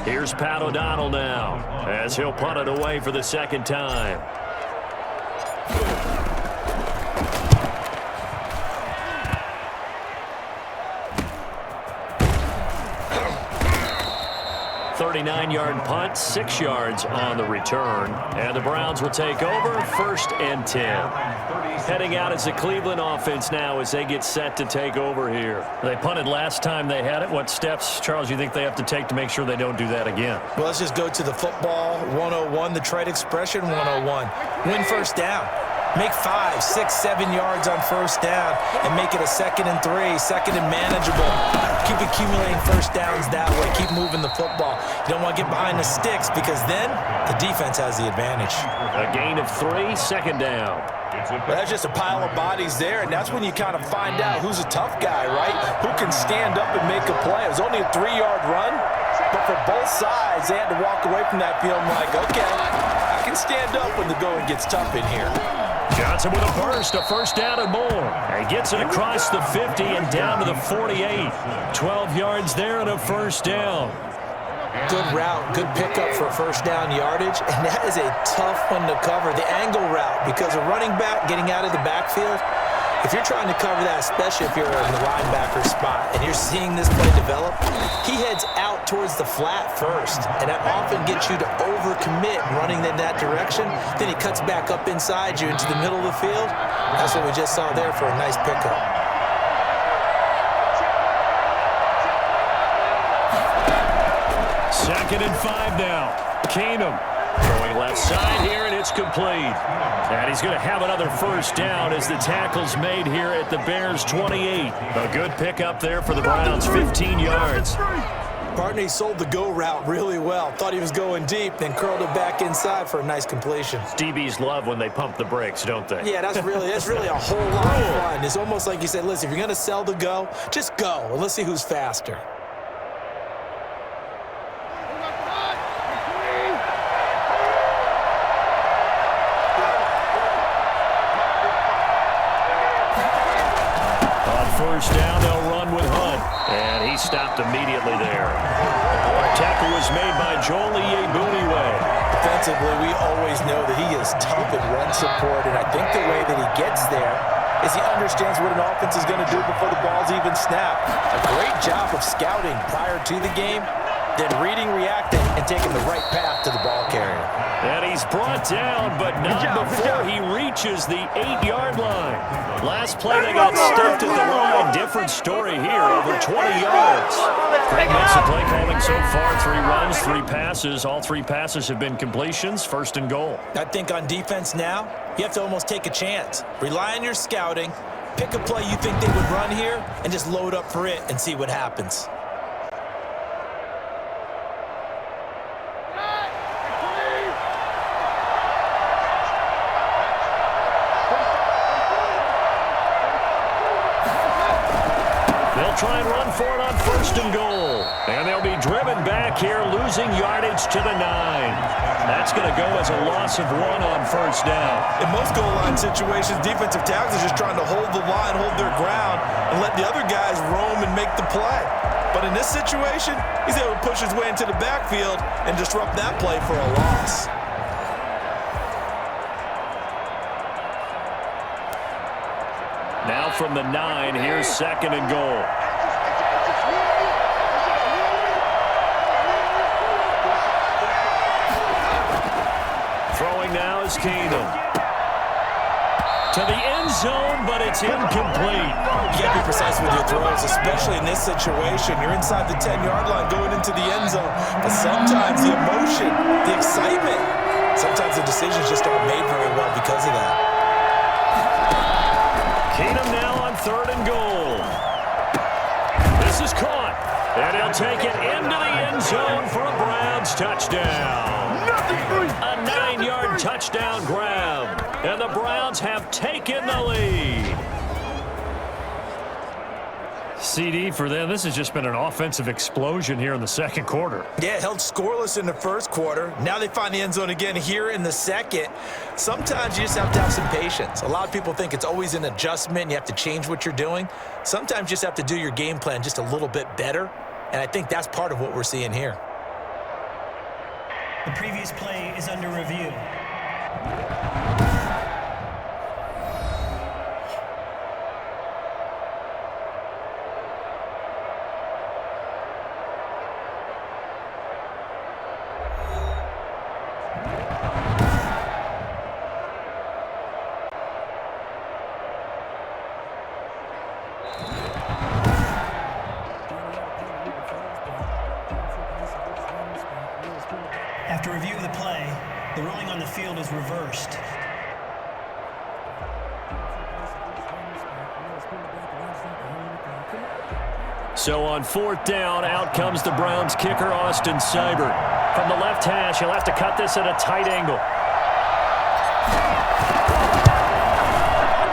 Speaker 2: Here's Pat O'Donnell now as he'll punt it away for the 2nd time. Thirty-nine-yard punt, 6 yards on the return. And the Browns will take over, 1st and 10. Heading out as the Cleveland offense now as they get set to take over here. They punted last time they had it. What steps, Charles, you think they have to take to make sure they don't do that again?
Speaker 3: Well, let's just go to the football 101, the trade expression 101. Win 1st down. Make 5, 6, 7 yards on 1st down and make it a 2nd and 3, 2nd and manageable. Keep accumulating 1st downs that way. Keep moving the football. You don't want to get behind the sticks because then the defense has the advantage.
Speaker 2: A gain of 3, 2nd down.
Speaker 3: Well, that's just a pile of bodies there, and that's when you kind of find out who's a tough guy, right? Who can stand up and make a play. It was only a 3-yard run, but for both sides, they had to walk away from that field like, okay, I can stand up when the going gets tough in here.
Speaker 2: Johnson with a burst, a 1st down and more. And gets it across the 50 and down to the 48. 12 yards there and a 1st down.
Speaker 3: Good route, good pickup for first down yardage, and that is a tough one to cover, the angle route, because a running back getting out of the backfield, if you're trying to cover that, especially if you're in the linebacker spot and you're seeing this play develop, he heads out towards the flat first, and that often gets you to overcommit running in that direction. Then he cuts back up inside you into the middle of the field. That's what we just saw there for a nice pickup.
Speaker 2: Second and 5 now. Keenum throwing left side here, and it's complete. And he's going to have another first down as the tackle's made here at the Bears' 28. A good pickup there for the Browns, 15 yards.
Speaker 3: Partney sold the go route really well. Thought he was going deep, then curled it back inside for a nice completion.
Speaker 2: DBs love when they pump the brakes, don't they?
Speaker 3: Yeah, that's really a whole lot of fun. It's almost like you said, listen, if you're going to sell the go, just go, and let's see who's faster.
Speaker 2: First down, they'll run with Hunt. And he stopped immediately there. Our tackle was made by Joel Iyiegbuniwe.
Speaker 3: Defensively, we always know that he is tough in run support, and I think the way that he gets there is he understands what an offense is going to do before the ball's even snapped. A great job of scouting prior to the game, then reading, reacting, and taking the right path to the ball carrier.
Speaker 2: And he's brought down, but not before he reaches the 8-yard line. Last play, they got stuffed at the line. Different story here, over 20 yards. Great mix of play calling so far. 3 runs, 3 passes. All 3 passes have been completions. First and goal.
Speaker 3: I think on defense now, you have to almost take a chance. Rely on your scouting, pick a play you think they would run here, and just load up for it and see what happens.
Speaker 2: Try and run for it on first and goal. And they'll be driven back here, losing yardage to the 9. That's going to go as a loss of 1 on first down.
Speaker 3: In most goal line situations, defensive tackles are just trying to hold the line, hold their ground, and let the other guys roam and make the play. But in this situation, he's able to push his way into the backfield and disrupt that play for a loss.
Speaker 2: Now from the 9, here's second and goal. Throwing now is Keenum. To the end zone, but it's incomplete.
Speaker 3: You got to be precise with your throws, especially in this situation. You're inside the 10-yard line going into the end zone. But sometimes the emotion, the excitement, sometimes the decisions just aren't made very well because of that.
Speaker 2: Keenum now on third and goal. This is caught, and he'll take it into the end zone for a Browns touchdown. A 9-yard touchdown grab, and the Browns have taken the lead.
Speaker 5: CD for them, this has just been an offensive explosion here in the second quarter.
Speaker 3: Yeah, held scoreless in the first quarter. Now they find the end zone again here in the second. Sometimes you just have to have some patience. A lot of people think it's always an adjustment. You have to change what you're doing. Sometimes you just have to do your game plan just a little bit better, and I think that's part of what we're seeing here.
Speaker 6: The previous play is under review. After review of the play, the ruling on the field is reversed.
Speaker 2: So on fourth down, out comes the Browns kicker, Austin Seibert. From the left hash, he'll have to cut this at a tight angle.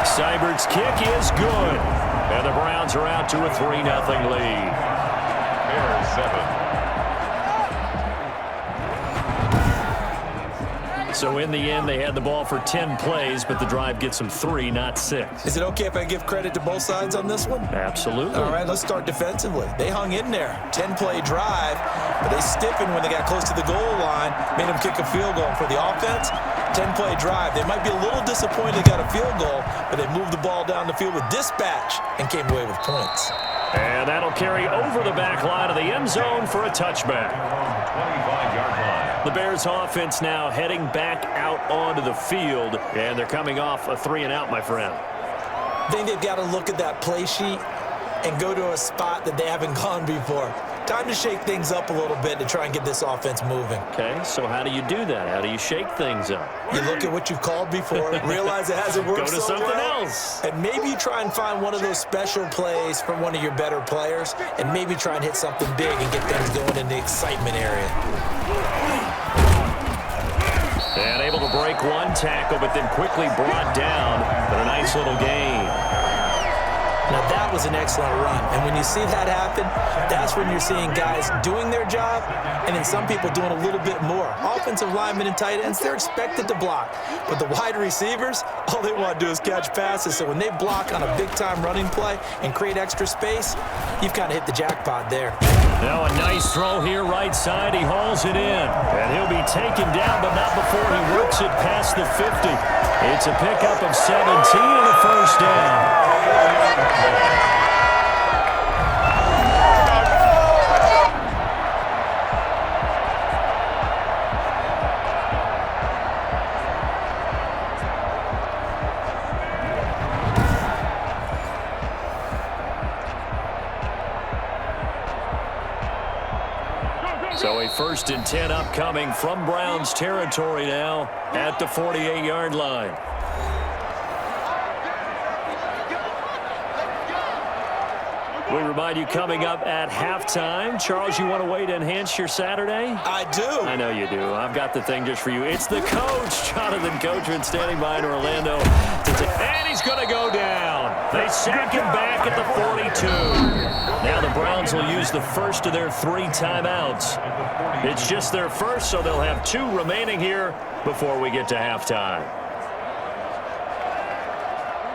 Speaker 2: Seibert's kick is good. And the Browns are out to a 3-0 lead.
Speaker 1: Bears 7.
Speaker 2: So in the end, they had the ball for 10 plays, but the drive gets them 3, not 6.
Speaker 3: Is it okay if I give credit to both sides on this one?
Speaker 2: Absolutely.
Speaker 3: All right, let's start defensively. They hung in there. 10-play drive. but they stiffened when they got close to the goal line, made them kick a field goal. For the offense, 10-play drive. They might be a little disappointed they got a field goal, but they moved the ball down the field with dispatch and came away with points.
Speaker 2: And that'll carry over the back line of the end zone for a touchback.
Speaker 1: 25-yard line.
Speaker 2: The Bears offense now heading back out onto the field, and they're coming off a 3-and-out, my friend.
Speaker 3: I think they've got to look at that play sheet and go to a spot that they haven't gone before. Time to shake things up a little bit to try and get this offense moving.
Speaker 2: Okay, so how do you do that? How do you shake things up?
Speaker 3: You look at what you've called before, realize it hasn't worked
Speaker 2: Go to
Speaker 3: so
Speaker 2: something
Speaker 3: well,
Speaker 2: else.
Speaker 3: and maybe try and find one of those special plays from one of your better players, and maybe try and hit something big and get things going in the excitement area.
Speaker 2: And able to break one tackle, but then quickly brought down. But a nice little gain.
Speaker 3: Now that was an excellent run, and when you see that happen, that's when you're seeing guys doing their job, and then some people doing a little bit more. Offensive linemen and tight ends, they're expected to block, but the wide receivers, all they want to do is catch passes. So when they block on a big-time running play and create extra space, you've kind of hit the jackpot there.
Speaker 2: Now a nice throw here right side. He hauls it in, and he'll be taken down, but not before he works it past the 50. It's a pickup of 17 and a first down. So a 1st and 10 upcoming from Browns territory now at the 48-yard line. We remind you coming up at halftime. Charles, you want a way to enhance your Saturday?
Speaker 3: I do.
Speaker 2: I know you do. I've got the thing just for you. It's the coach, Jonathan Coachman, standing by in Orlando. And he's going to go down. They sack him back at the 42. Now the Browns will use the first of their 3 timeouts. It's just their first, so they'll have 2 remaining here before we get to halftime.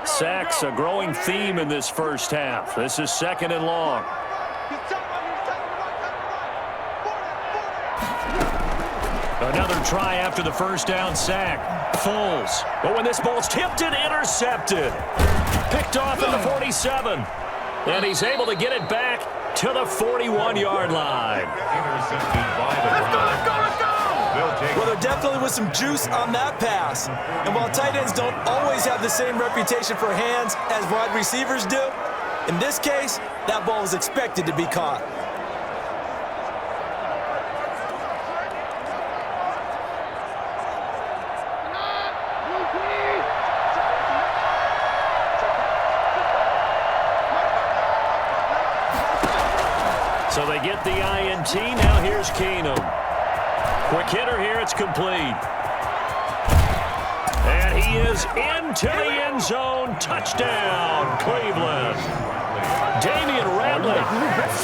Speaker 2: Sacks, a growing theme in this first half. This is 2nd and long. Another try after the first down sack. Foles. But when this ball's tipped and intercepted. Picked off at the 47. And he's able to get it back to the 41-yard line.
Speaker 1: Intercepted by the Browns.
Speaker 3: Well, there definitely was some juice on that pass. And while tight ends don't always have the same reputation for hands as wide receivers do, in this case, that ball was expected to be caught.
Speaker 2: So they get the INT. Now here's Keenum. Quick hitter here. It's complete. And he is into the end zone. Touchdown, Cleveland. Damian Radley,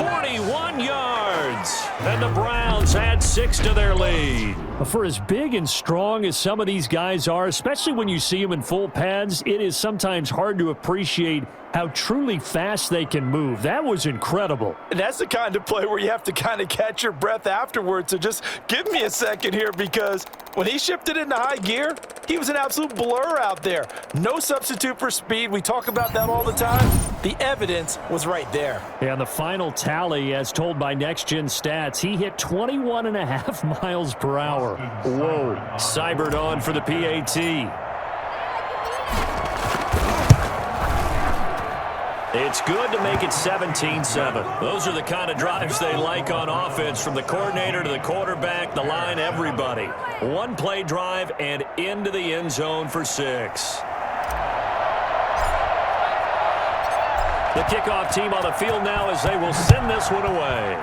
Speaker 2: 41 yards. And the Browns add 6 to their lead.
Speaker 5: For as big and strong as some of these guys are, especially when you see them in full pads, it is sometimes hard to appreciate how truly fast they can move. That was incredible.
Speaker 3: And that's the kind of play where you have to kind of catch your breath afterwards. So just give me a second here, because when he shifted into high gear, he was an absolute blur out there. No substitute for speed. We talk about that all the time. The evidence was right there.
Speaker 5: And the final tally, as told by Next Gen Stats, he hit 21.5 miles per hour.
Speaker 2: Whoa. Cybered on for the PAT. It's good to make it 17-7. Those are the kind of drives they like on offense, from the coordinator to the quarterback, the line, everybody. 1-play drive and into the end zone for 6. The kickoff team on the field now as they will send this one away.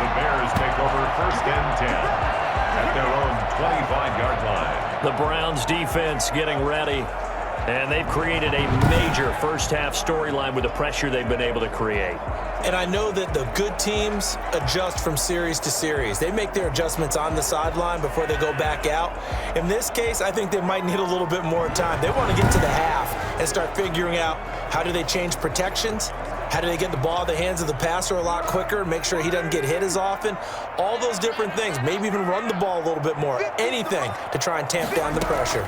Speaker 1: The Bears take over 1st and 10 at their own 25-yard line.
Speaker 2: The Browns defense getting ready, and they've created a major first-half storyline with the pressure they've been able to create.
Speaker 3: And I know that the good teams adjust from series to series. They make their adjustments on the sideline before they go back out. In this case, I think they might need a little bit more time. They want to get to the half and start figuring out, how do they change protections? How do they get the ball in the hands of the passer a lot quicker, make sure he doesn't get hit as often? All those different things. Maybe even run the ball a little bit more. Anything to try and tamp down the pressure.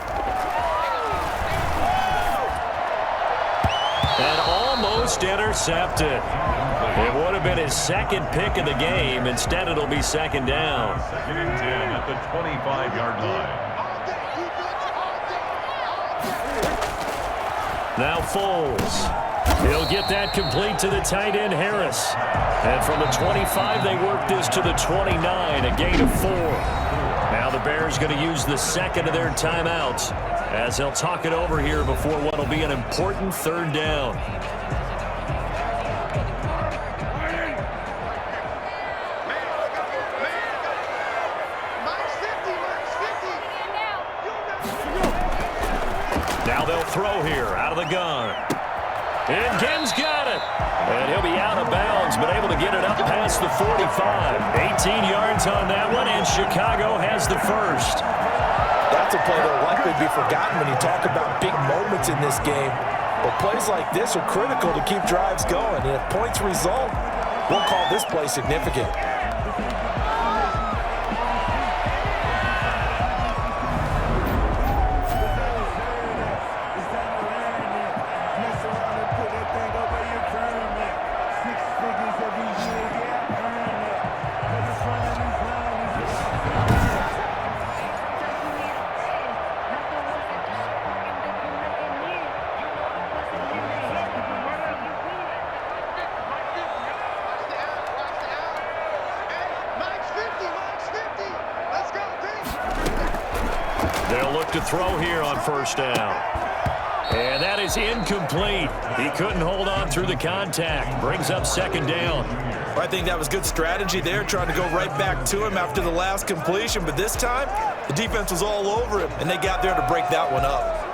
Speaker 2: And almost intercepted. It would have been his second pick of the game. Instead, it'll be second down.
Speaker 1: Second and 10 at the 25-yard line.
Speaker 2: Now Foles. He'll get that complete to the tight end, Harris. And from the 25, they work this to the 29, a gain of 4. Now the Bears going to use the second of their timeouts as they'll talk it over here before what will be an important third down. Now they'll throw here out of the gun. And Gibbs got it. And he'll be out of bounds, but able to get it up past the 45. 18 yards on that one, and Chicago has the first.
Speaker 3: That's a play that will likely be forgotten when you talk about big moments in this game. But plays like this are critical to keep drives going. And if points result, we'll call this play significant.
Speaker 2: They'll look to throw here on first down. And that is incomplete. He couldn't hold on through the contact. Brings up second down.
Speaker 3: I think that was good strategy there, trying to go right back to him after the last completion. But this time, the defense was all over him, and they got there to break that one up.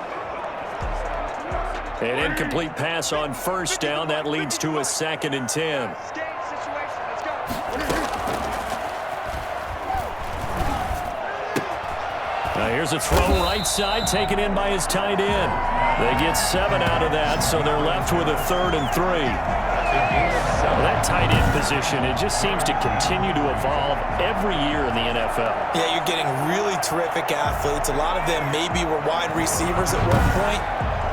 Speaker 2: An incomplete pass on first down. That leads to a second and 10. Now here's a throw right side, taken in by his tight end. They get 7 out of that, so they're left with a 3rd and 3. Well, that tight end position, it just seems to continue to evolve every year in the NFL.
Speaker 3: Yeah, you're getting really terrific athletes. A lot of them maybe were wide receivers at one point.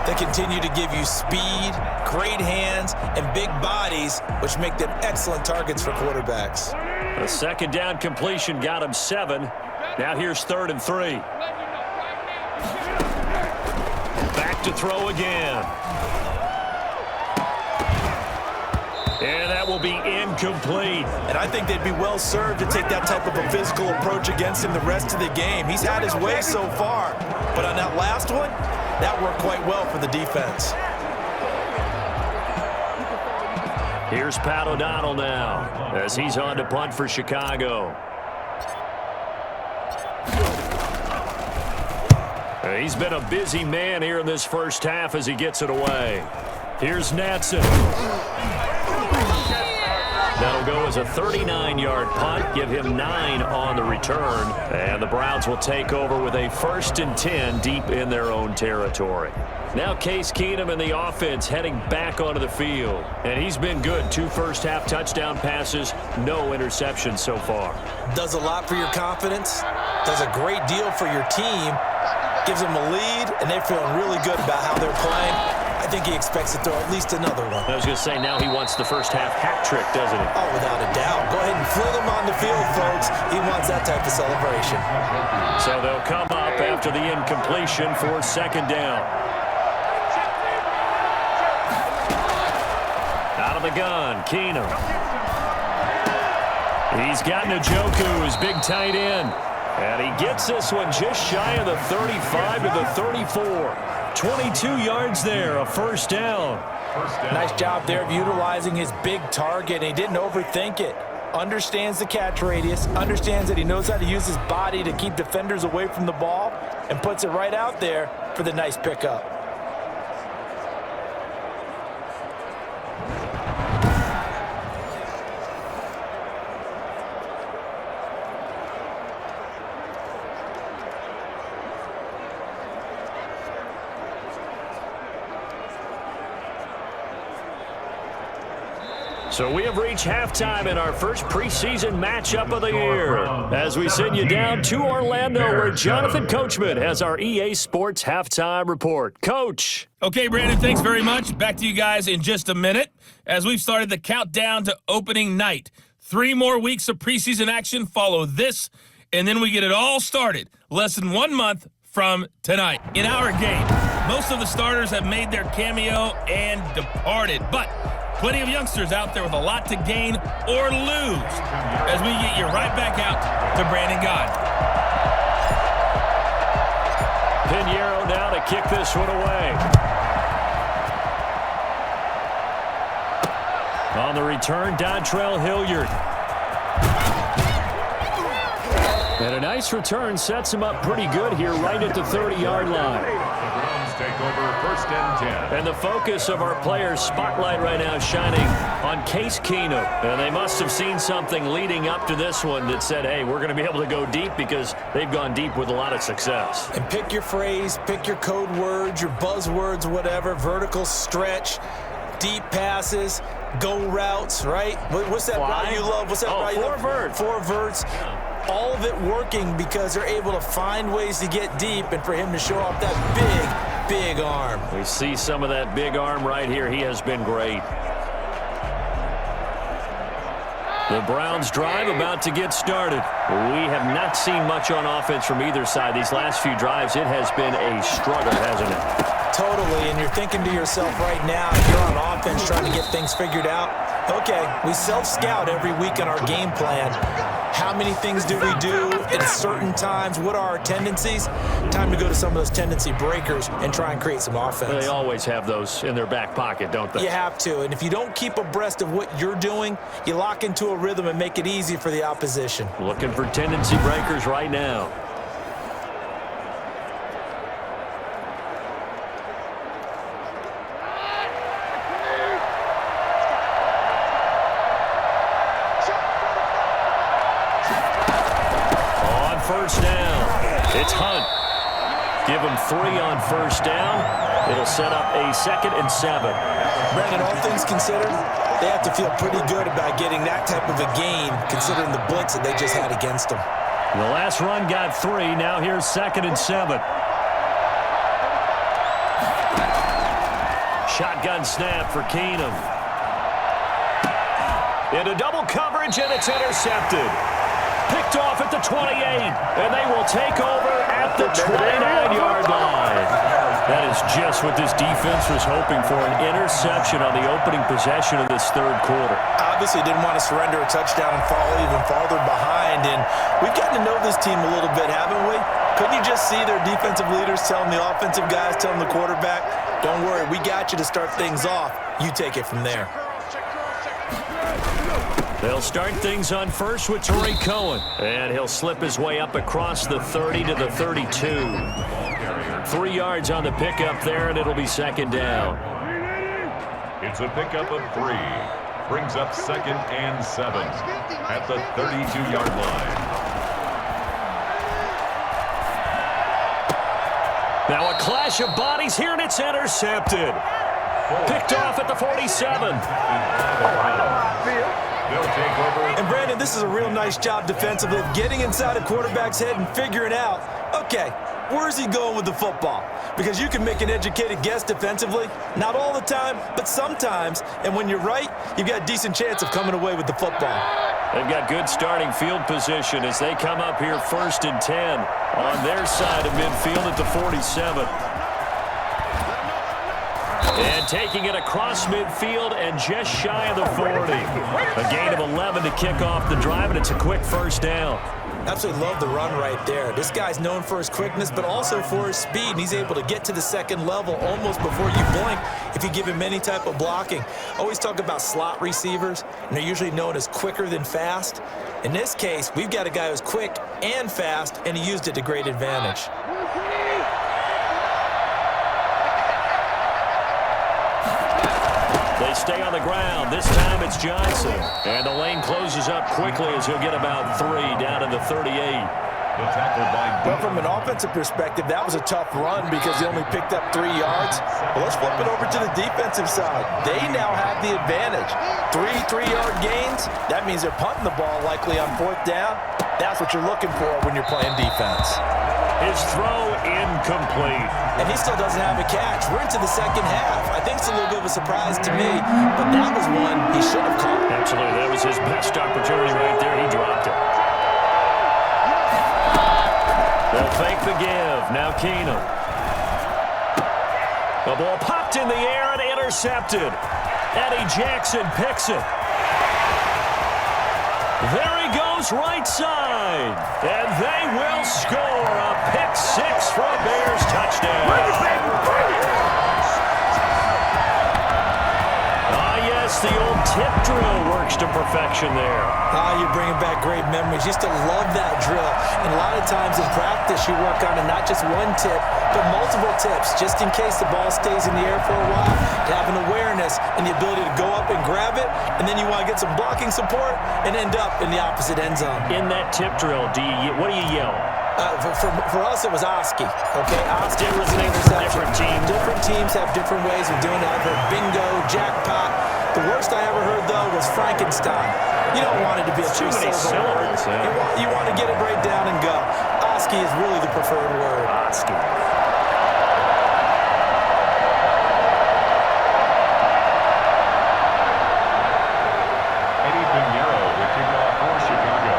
Speaker 3: They continue to give you speed, great hands, and big bodies, which make them excellent targets for quarterbacks.
Speaker 2: A second down completion got him 7. Now here's 3rd and 3. Back to throw again. And that will be incomplete.
Speaker 3: And I think they'd be well served to take that type of a physical approach against him the rest of the game. He's had his way so far, but on that last one, that worked quite well for the defense.
Speaker 2: Here's Pat O'Donnell now as he's on to punt for Chicago. He's been a busy man here in this first half as he gets it away. Here's Natson. That'll go as a 39-yard punt, give him 9 on the return. And the Browns will take over with a 1st and 10 deep in their own territory. Now Case Keenum and the offense heading back onto the field. And he's been good. 2 first-half touchdown passes, no interceptions so far.
Speaker 3: Does a lot for your confidence, does a great deal for your team, gives them a lead, and they're feeling really good about how they're playing. I think he expects to throw at least another one.
Speaker 2: I was going to say, now he wants the first-half hat trick, doesn't he?
Speaker 3: Oh, without a doubt. Go ahead and fling him on the field, folks. He wants that type of celebration.
Speaker 2: So they'll come up after the incompletion for second down. Out of the gun, Keenum. He's got Njoku, his big tight end. And he gets this one just shy of the 35 to the 34. 22 yards there, a first down.
Speaker 3: Nice job there of utilizing his big target. He didn't overthink it. Understands the catch radius, understands that he knows how to use his body to keep defenders away from the ball, and puts it right out there for the nice pickup.
Speaker 2: So we have reached halftime in our first preseason matchup of the year as we send you down to Orlando where Jonathan Coachman has our EA Sports halftime report. Coach.
Speaker 7: Okay, Brandon, thanks very much. Back to you guys in just a minute as we've started the countdown to opening night. 3 more weeks of preseason action follow this, and then we get it all started less than 1 month from tonight. In our game, most of the starters have made their cameo and departed, but plenty of youngsters out there with a lot to gain or lose as we get you right back out to Brandon God.
Speaker 2: Pinheiro now to kick this one away. On the return, Dontrell Hilliard. And a nice return sets him up pretty good here right at the 30-yard line.
Speaker 1: Browns take over 1st and 10.
Speaker 2: And the focus of our players' spotlight right now is shining on Case Keenum. And they must have seen something leading up to this one that said, hey, we're going to be able to go deep because they've gone deep with a lot of success.
Speaker 3: And pick your phrase, pick your code words, your buzzwords, whatever, vertical stretch, deep passes, go routes, right? What's that route you love? What's that route you love?
Speaker 2: 4 verts.
Speaker 3: 4 verts. All of it working because they're able to find ways to get deep and for him to show off that big arm.
Speaker 2: We see some of that big arm right here. He has been great. The Browns drive about to get started. We have not seen much on offense from either side. These last few drives, it has been a struggle, hasn't it?
Speaker 3: Totally, and you're thinking to yourself right now, you're on offense trying to get things figured out. Okay, we self-scout every week in our game plan. How many things do we do at certain times? What are our tendencies? Time to go to some of those tendency breakers and try and create some offense.
Speaker 2: They always have those in their back pocket, don't they?
Speaker 3: You have to, and if you don't keep abreast of what you're doing, you lock into a rhythm and make it easy for the opposition.
Speaker 2: Looking for tendency breakers right now. First down. It's Hunt. Give him 3 on first down. It'll set up a 2nd and 7.
Speaker 3: Brandon, all things considered, they have to feel pretty good about getting that type of a gain considering the blitz that they just had against them.
Speaker 2: The last run got 3. Now here's 2nd and 7. Shotgun snap for Keenum. Into double coverage, and it's intercepted. Picked off at the 28, and they will take over at the 29-yard line. That is just what this defense was hoping for, an interception on the opening possession of this 3rd quarter.
Speaker 3: Obviously didn't want to surrender a touchdown and fall even farther behind, and we've gotten to know this team a little bit, haven't we? Couldn't you just see their defensive leaders telling the offensive guys, telling the quarterback, don't worry, we got you to start things off. You take it from there.
Speaker 2: They'll start things on first with Tariq Cohen. And he'll slip his way up across the 30 to the 32. 3 yards on the pickup there, and it'll be 2nd down.
Speaker 1: It's a pickup of 3. Brings up 2nd and 7 at the 32-yard line.
Speaker 2: Now a clash of bodies here, and it's intercepted. Picked off at the 47.
Speaker 3: And Brandon, this is a real nice job defensively of getting inside a quarterback's head and figuring out, okay, where's he going with the football? Because you can make an educated guess defensively, not all the time, but sometimes. And when you're right, you've got a decent chance of coming away with the football.
Speaker 2: They've got good starting field position as they come up here 1st and 10 on their side of midfield at the 47. And taking it across midfield and just shy of the 40. A gain of 11 to kick off the drive, and it's a quick 1st down.
Speaker 3: Absolutely love the run right there. This guy's known for his quickness, but also for his speed, and he's able to get to the 2nd level almost before you blink if you give him any type of blocking. Always talk about slot receivers, and they're usually known as quicker than fast. In this case, we've got a guy who's quick and fast, and he used it to great advantage.
Speaker 2: They stay on the ground. This time it's Johnson. And the lane closes up quickly as he'll get about 3 down to the 38.
Speaker 1: The tackle by
Speaker 3: Well, from an offensive perspective, that was a tough run because he only picked up 3 yards. But let's flip it over to the defensive side. They now have the advantage. 3-3-yard gains. That means they're punting the ball likely on 4th down. That's what you're looking for when you're playing defense.
Speaker 2: His throw incomplete.
Speaker 3: And he still doesn't have a catch. We're into the second half. I think it's a little bit of a surprise to me, but that was one he should have caught.
Speaker 2: Absolutely. That was his best opportunity right there. He dropped it. They'll fake the give. Now Keenum. The ball popped in the air and intercepted. Eddie Jackson picks it. There he goes right side. And they will score a pick 6 for a Bears touchdown. Yes, the old tip drill works to perfection there.
Speaker 3: You're bringing back great memories. Used to love that drill. And a lot of times in practice, you work on it, not just one tip, but multiple tips, just in case the ball stays in the air for a while, to have an awareness and the ability to go up and grab it, and then you want to get some blocking support and end up in the opposite end zone.
Speaker 2: In that tip drill, what do you yell?
Speaker 3: For us, it was Oski. Okay, Oski was an interception. Different teams have different ways of doing it. I've heard bingo, jackpot. The worst I ever heard, though, was Frankenstein. You don't want it to be a
Speaker 2: too many syllables.
Speaker 3: You want to get it right down and go. Oski is really the preferred word.
Speaker 2: Oski.
Speaker 1: Eddie Pinheiro with kickoff for Chicago.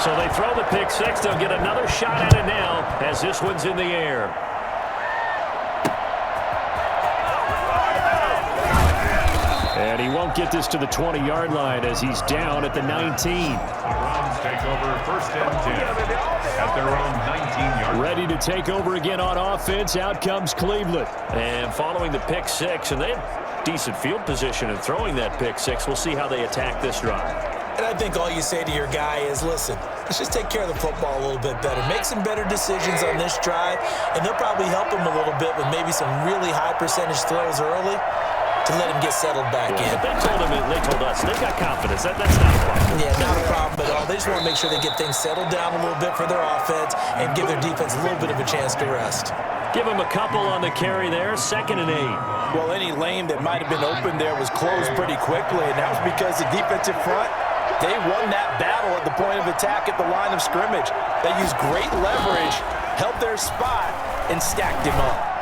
Speaker 2: So they throw the pick 6. They'll get another shot at it now as this one's in the air. And he won't get this to the 20-yard line as he's down at the 19.
Speaker 1: The Browns take over 1st and 10 at their own 19-yard line.
Speaker 5: Ready to take over again on offense. Out comes Cleveland.
Speaker 2: And following the pick 6, and they have decent field position in throwing that pick 6. We'll see how they attack this drive.
Speaker 3: And I think all you say to your guy is, listen, let's just take care of the football a little bit better. Make some better decisions on this drive, and they'll probably help him a little bit with maybe some really high percentage throws early to let him get settled back in.
Speaker 2: But they told us, they've got confidence. That's not a problem.
Speaker 3: Yeah, not a problem at all. They just want to make sure they get things settled down a little bit for their offense and give their defense a little bit of a chance to rest.
Speaker 2: Give him a couple on the carry there. 2nd and 8.
Speaker 3: Well, any lane that might have been open there was closed pretty quickly, and that was because the defensive front, they won that battle at the point of attack at the line of scrimmage. They used great leverage, held their spot, and stacked him up.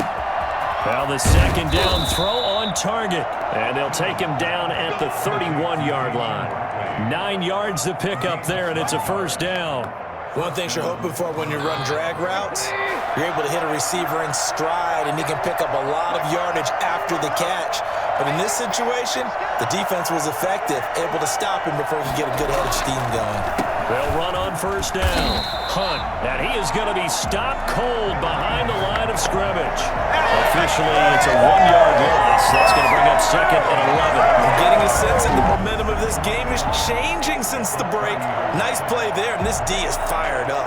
Speaker 2: Well, the 2nd down throw on target. And they'll take him down at the 31-yard line. 9 yards to pick up there, and it's a 1st down.
Speaker 3: One thing you're hoping for when you run drag routes, you're able to hit a receiver in stride, and he can pick up a lot of yardage after the catch. But in this situation, the defense was effective, able to stop him before he could get a good-headed steam going.
Speaker 2: They'll run on 1st down. Hunt, and he is going to be stopped cold behind the line of scrimmage. Officially, it's a 1-yard loss. That's going to bring up 2nd and 11.
Speaker 3: I'm getting a sense that the momentum of this game is changing since the break. Nice play there, and this D is fired up.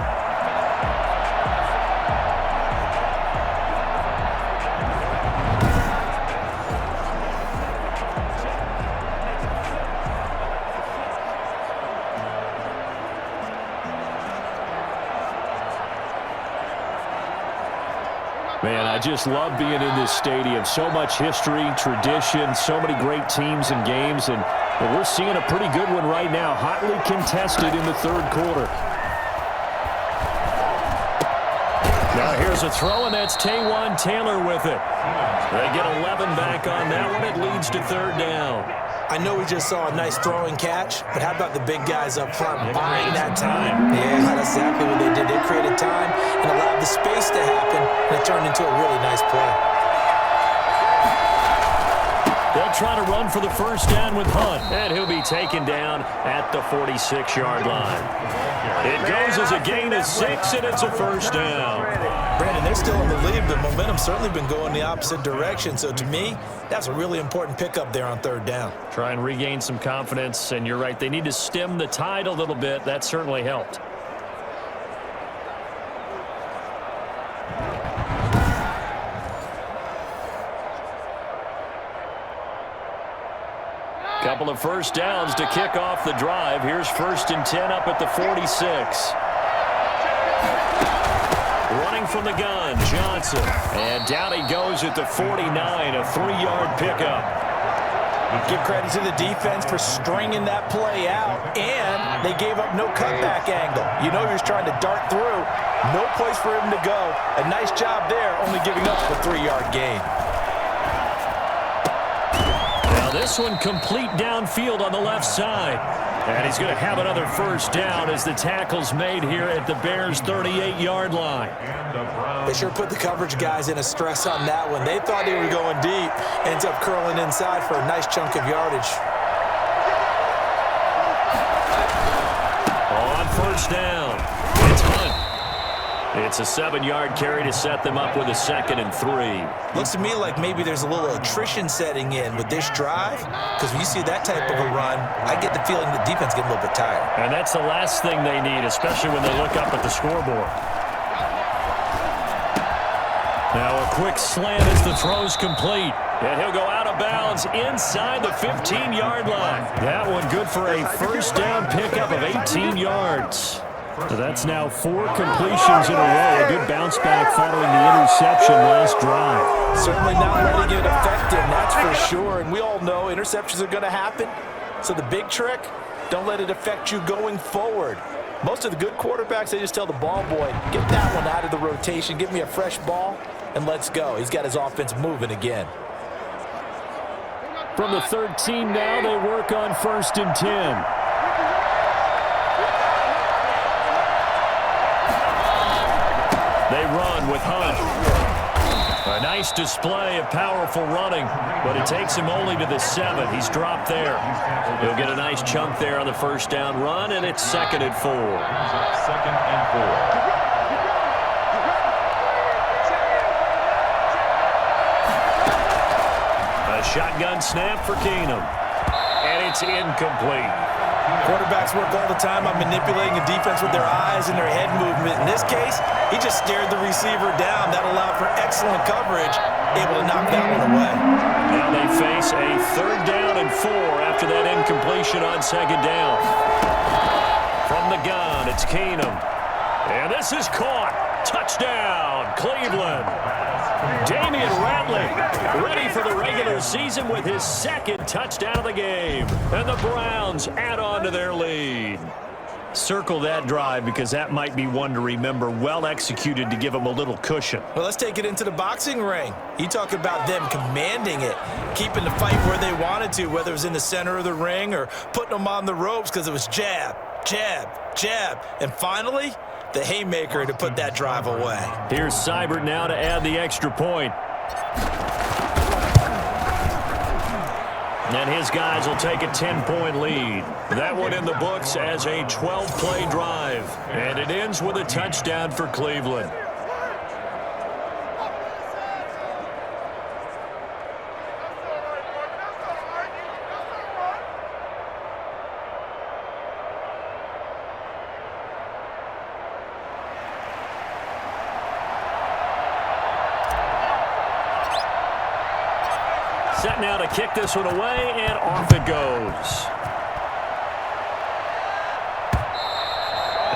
Speaker 5: Man, I just love being in this stadium. So much history, tradition, so many great teams and games, and we're seeing a pretty good one right now, hotly contested in the 3rd quarter.
Speaker 2: Now here's a throw, and that's Taywan Taylor with it. They get 11 back on that one. It leads to 3rd down.
Speaker 3: I know we just saw a nice throwing catch, but how about the big guys up front buying that time? Yeah, that's exactly what they did. They created time and allowed the space to happen, and it turned into a really nice play.
Speaker 2: They'll try to run for the 1st down with Hunt, and he'll be taken down at the 46-yard line. It goes as a gain of 6, and it's a 1st down.
Speaker 3: Brandon, they're still in the lead, but momentum's certainly been going the opposite direction. So to me, that's a really important pickup there on 3rd down.
Speaker 2: Try and regain some confidence, and you're right. They need to stem the tide a little bit. That certainly helped. Couple of first downs to kick off the drive. Here's 1st and 10 up at the 46. Running from the gun, Johnson. And down he goes at the 49, a 3-yard pickup.
Speaker 3: Give credit to the defense for stringing that play out, and they gave up no cutback angle. You know he was trying to dart through. No place for him to go. A nice job there, only giving up a 3-yard gain.
Speaker 2: Now this one complete downfield on the left side. And he's going to have another first down as the tackle's made here at the Bears' 38-yard line.
Speaker 3: They sure put the coverage guys in a stress on that one. They thought they were going deep. Ends up curling inside for a nice chunk of yardage.
Speaker 2: On first down, it's Hunt. It's a 7-yard carry to set them up with a 2nd and 3.
Speaker 3: Looks to me like maybe there's a little attrition setting in with this drive, because when you see that type of a run, I get the feeling the defense getting a little bit tired.
Speaker 2: And that's the last thing they need, especially when they look up at the scoreboard. Now a quick slant as the throw's complete. And he'll go out of bounds inside the 15-yard line. That one good for a first down pickup of 18 yards. So that's now 4 completions in a row. A good bounce back following the interception last drive.
Speaker 3: Certainly not letting it affect him, that's for sure. And we all know interceptions are going to happen. So the big trick, don't let it affect you going forward. Most of the good quarterbacks, they just tell the ball boy, get that one out of the rotation, give me a fresh ball, and let's go. He's got his offense moving again.
Speaker 5: From the 13 now, they work on 1st and 10. They run with Hunt. A nice display of powerful running, but it takes him only to the 7. He's dropped there. He'll get a nice chunk there on the first down run, and it's 2nd and 4.
Speaker 1: 2nd and 4.
Speaker 2: A shotgun snap for Keenum. And it's incomplete.
Speaker 3: Quarterbacks work all the time on manipulating a defense with their eyes and their head movement. In this case, he just stared the receiver down. That allowed for excellent coverage, able to knock that one away.
Speaker 2: Now they face a 3rd down and 4 after that incompletion on 2nd down. From the gun, it's Keenum. And this is caught. Touchdown, Cleveland. Damian Ratley ready for the regular season with his 2nd touchdown of the game. And the Browns add on to their lead. Circle that drive because that might be one to remember. Well executed to give them a little cushion.
Speaker 3: Well, let's take it into the boxing ring. You talk about them commanding it, keeping the fight where they wanted to, whether it was in the center of the ring or putting them on the ropes because it was jab, jab, jab. And finally, the haymaker to put that drive away.
Speaker 2: Here's Seibert now to add the extra point. And his guys will take a 10-point lead. That one in the books as a 12-play drive. And it ends with a touchdown for Cleveland. Set now to kick this one away, and off it goes.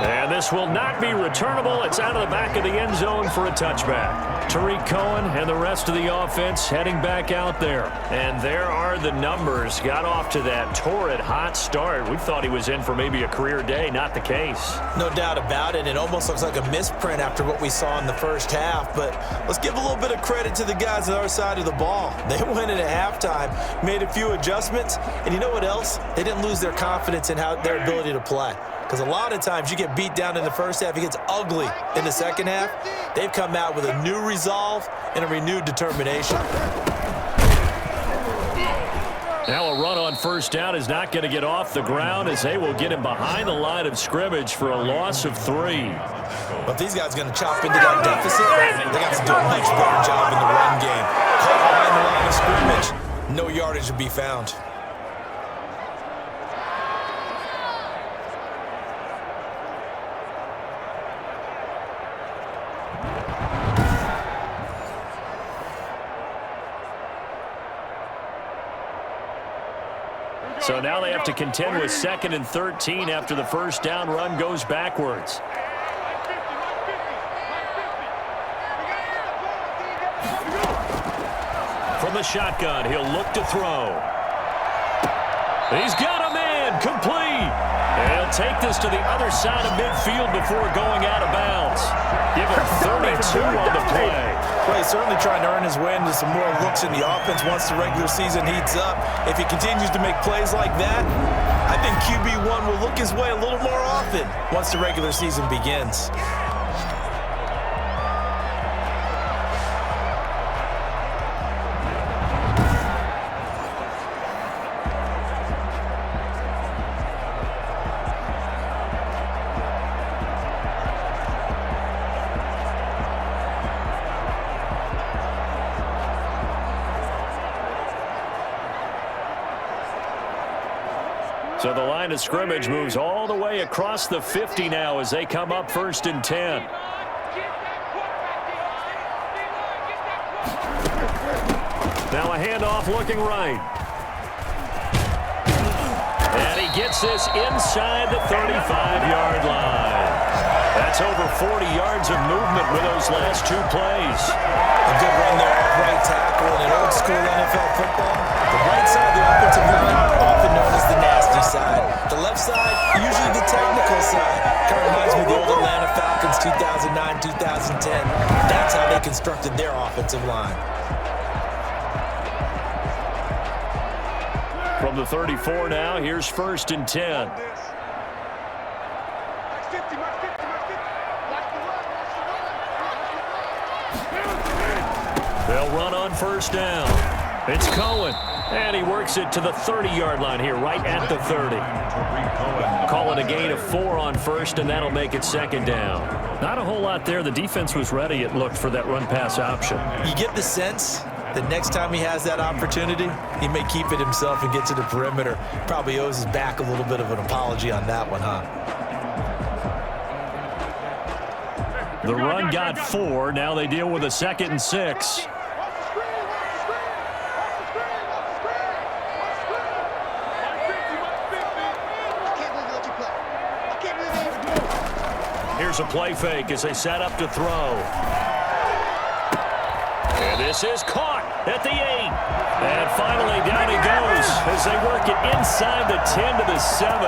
Speaker 2: And this will not be returnable. It's out of the back of the end zone for a touchback. Tariq Cohen and the rest of the offense heading back out there. And there are the numbers. Got off to that torrid hot start. We thought he was in for maybe a career day. Not the case.
Speaker 3: No doubt about it. It almost looks like a misprint after what we saw in the first half. But let's give a little bit of credit to the guys on our side of the ball. They went in at halftime, made a few adjustments. And you know what else? They didn't lose their confidence in their ability to play. Because a lot of times you get beat down in the first half, it gets ugly in the second half. They've come out with a new resolve and a renewed determination.
Speaker 2: Now a run on first down is not going to get off the ground as they will get him behind the line of scrimmage for a loss of 3.
Speaker 3: But if these guys are going to chop into that deficit, they got to do a much better job in the run game. Caught behind the line of scrimmage, no yardage to be found.
Speaker 5: So now they have to contend with 2nd and 13 after the first down run goes backwards. From the shotgun, he'll look to throw. He's got a man, complete. And he'll take this to the other side of midfield before going out of bounds. Give him 32 on the play.
Speaker 3: Well, he's certainly trying to earn his way into some more looks in the offense once the regular season heats up. If he continues to make plays like that, I think QB1 will look his way a little more often once the regular season begins.
Speaker 5: So the line of scrimmage moves all the way across the 50 now as they come up 1st and 10. Now a handoff looking right. And he gets this inside the 35-yard line. That's over 40 yards of movement with those last 2 plays.
Speaker 3: A good run there at right tackle in an old school NFL football. The right side of the offensive line, often known as the nasty side. The left side, usually the technical side. Kind of reminds me of the old Atlanta Falcons 2009, 2010. That's how they constructed their offensive line.
Speaker 5: From the 34 now, here's 1st and 10. They'll run on 1st down. It's Cohen, and he works it to the 30-yard line here, right at the 30. Call it a gain of 4 on 1st, and that'll make it 2nd down. Not a whole lot there. The defense was ready, it looked, for that run-pass option.
Speaker 3: You get the sense that next time he has that opportunity, he may keep it himself and get to the perimeter. Probably owes his back a little bit of an apology on that one, huh?
Speaker 5: The run got 4. Now they deal with a 2nd and 6. Here's a play fake as they set up to throw. And this is caught at the 8. And finally down he goes as they work it inside the 10 to the 7.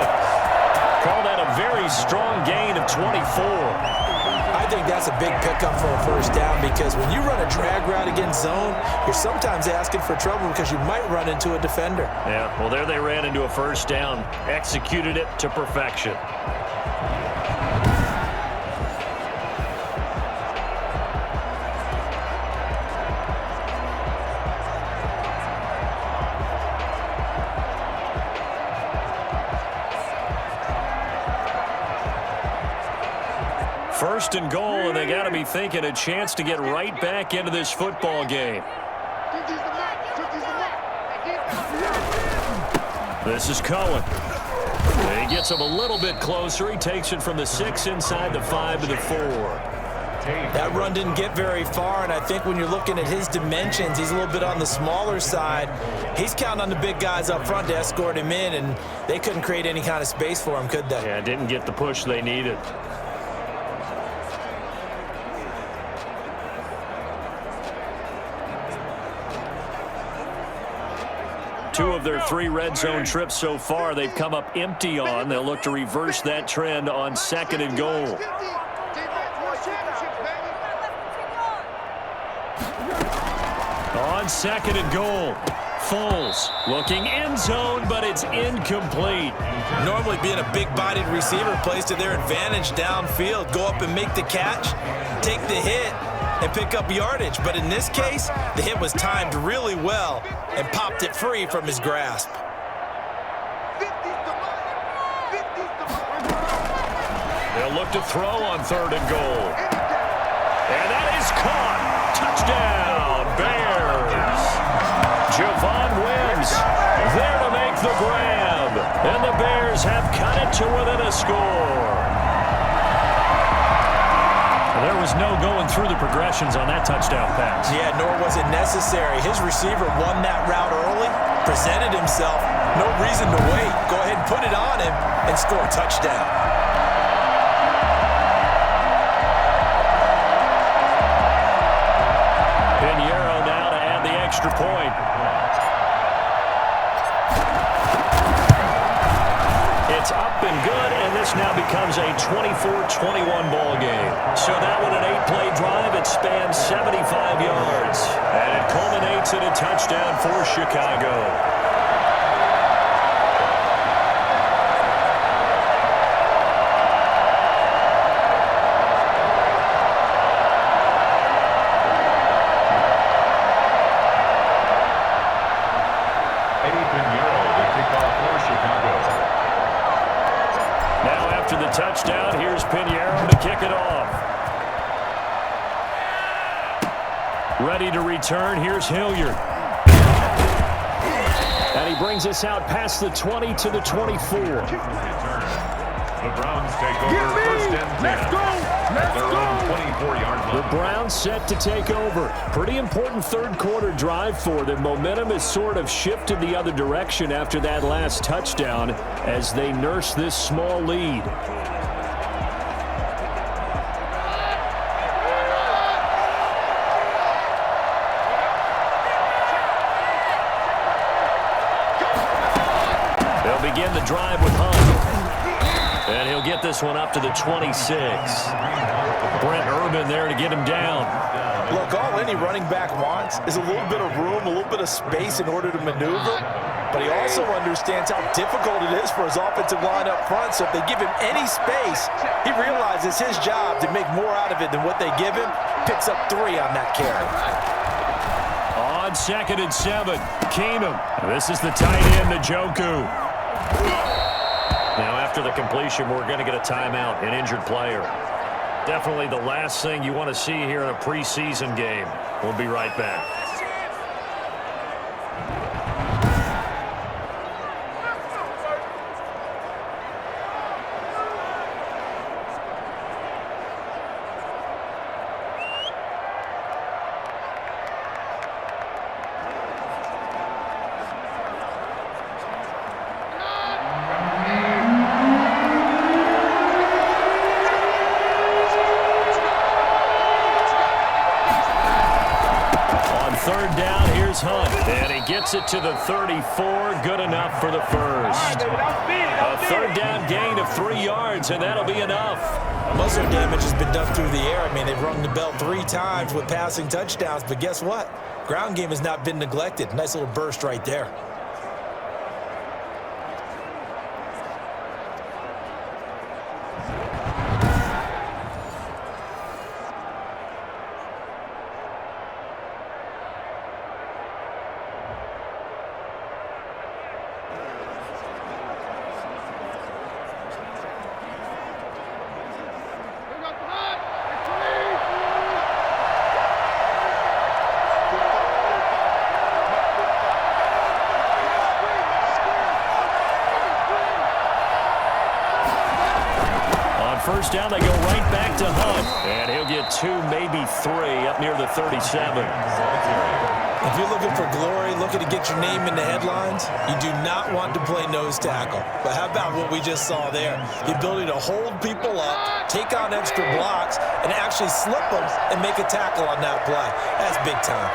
Speaker 5: Call that a very strong gain of 24.
Speaker 3: I think that's a big pickup for a 1st down because when you run a drag route against zone, you're sometimes asking for trouble because you might run into a defender.
Speaker 5: Yeah, well, there they ran into a 1st down, executed it to perfection. First and goal, and they got to be thinking a chance to get right back into this football game. This is Cohen. He gets him a little bit closer. He takes it from the 6 inside the 5 to the 4.
Speaker 3: That run didn't get very far, and I think when you're looking at his dimensions, he's a little bit on the smaller side. He's counting on the big guys up front to escort him in, and they couldn't create any kind of space for him, could they?
Speaker 5: Yeah, didn't get the push they needed. Two of their 3 red zone trips so far, they've come up empty on. They'll look to reverse that trend on 2nd and goal. On 2nd and goal, Foles looking end zone, but it's incomplete.
Speaker 3: Normally being a big-bodied receiver plays to their advantage downfield. Go up and make the catch, take the hit, and pick up yardage. But in this case, the hit was timed really well and popped it free from his grasp.
Speaker 5: They'll look to throw on 3rd and goal. And that is caught. Touchdown, Bears. Javon Wims there to make the grab. And the Bears have cut it to within a score. There was no going through the progressions on that touchdown pass.
Speaker 3: Yeah, nor was it necessary. His receiver won that route early, presented himself, No reason to wait. Go ahead and put it on him and score a touchdown.
Speaker 2: Pinheiro now to add the extra point. It's up and good, and this now becomes a 24-21 ball game. So that one, an 8-play drive. It spans 75 yards, and it culminates in a touchdown for Chicago. After the touchdown, here's Pinheiro to kick it off. Ready to return, here's Hilliard. And he brings us out past the 20 to the 24.
Speaker 1: The Browns take over first and 10. Let's go! Let's go! 24-yard line.
Speaker 2: The Browns set to take over. Pretty important third quarter drive for them. Momentum has sort of shifted the other direction after that last touchdown as they nurse this small lead. They'll begin the drive with Hunt. And he'll get this one up to the 26. Brent Urban there to get him down.
Speaker 3: Look, all any running back wants is a little bit of room, a little bit of space in order to maneuver. But he also understands how difficult it is for his offensive line up front. So if they give him any space, he realizes his job to make more out of it than what they give him. Picks up 3 on that carry.
Speaker 2: On 2nd and 7, Keenum. This is the tight end, Njoku. Now, after the completion, we're going to get a timeout, an injured player. Definitely the last thing you want to see here in a preseason game. We'll be right back. Third down, here's Hunt, and he gets it to the 34, good enough for the first. A third down gain of 3 yards, and that'll be enough.
Speaker 3: Muscle damage has been done through the air. I mean, they've rung the bell 3 times with passing touchdowns, but guess what? Ground game has not been neglected. Nice little burst right there.
Speaker 2: First down, they go right back to Hunt. And he'll get 2, maybe 3 up near the 37.
Speaker 3: If you're looking for glory, looking to get your name in the headlines, you do not want to play nose tackle. But how about what we just saw there? The ability to hold people up, take on extra blocks, and actually slip them and make a tackle on that play. That's big time.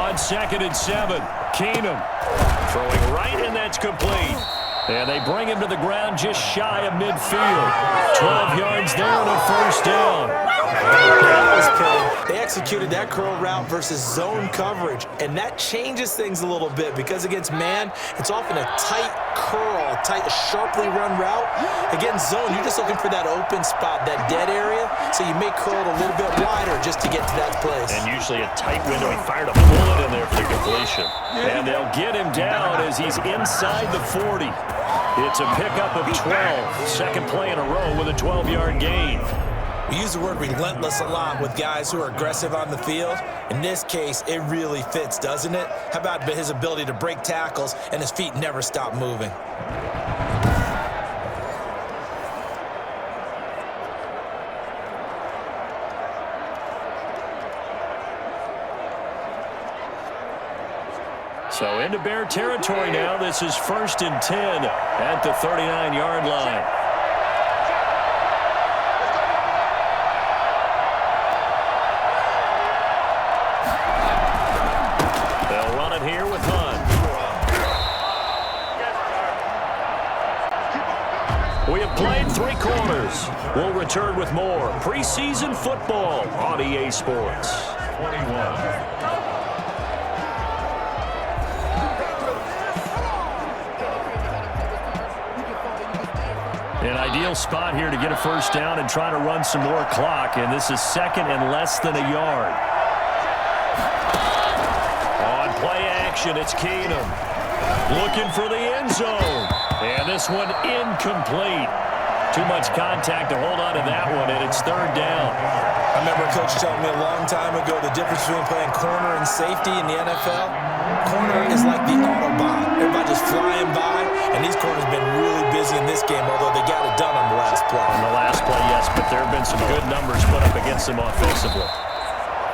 Speaker 2: On 2nd and 7, Keenum throwing right, and that's complete. And they bring him to the ground just shy of midfield. 12 yards there and a first down.
Speaker 3: That was pretty. They executed that curl route versus zone coverage, and that changes things a little bit because against man, it's often a tight curl, tight, sharply run route. Against zone, you're just looking for that open spot, that dead area, so you may curl it a little bit wider just to get to that place.
Speaker 2: And usually a tight window. He fired a bullet in there for the completion. And they'll get him down as he's inside the 40. It's a pickup of 12. Second play in a row with a 12-yard gain.
Speaker 3: We use the word relentless a lot with guys who are aggressive on the field. In this case, it really fits, doesn't it? How about his ability to break tackles and his feet never stop moving?
Speaker 5: So into Bear territory now. This is 1st and 10 at the 39-yard line. They'll run it here with Hunt. We have played 3 quarters. We'll return with more preseason football on EA Sports.
Speaker 1: 21.
Speaker 5: An ideal spot here to get a first down and try to run some more clock, and this is 2nd and less than a yard. On play action, it's Keenum. Looking for the end zone. And this one incomplete. Too much contact to hold on to that one, and it's 3rd down.
Speaker 3: I remember a coach telling me a long time ago the difference between playing corner and safety in the NFL. Corner is like the Autobahn. Everybody just flying by, and these corners have been really busy in this game, although they got it done on the last play.
Speaker 5: On the last play, yes, but there have been some good numbers put up against them offensively.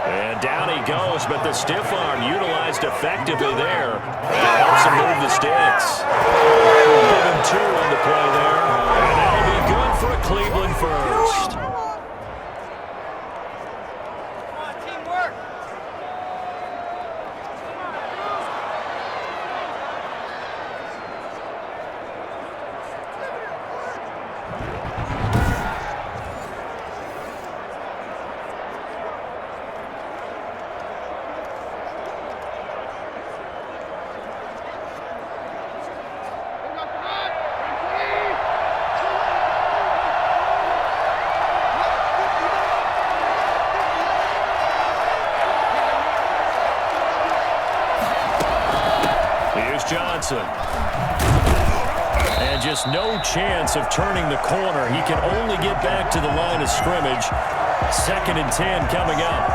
Speaker 5: And down he goes, but the stiff arm utilized effectively there. And helps him move the sticks. Give him 2 on the play there. And that'll be good for a Cleveland first. Johnson. And just no chance of turning the corner. He can only get back to the line of scrimmage. 2nd and 10 coming up.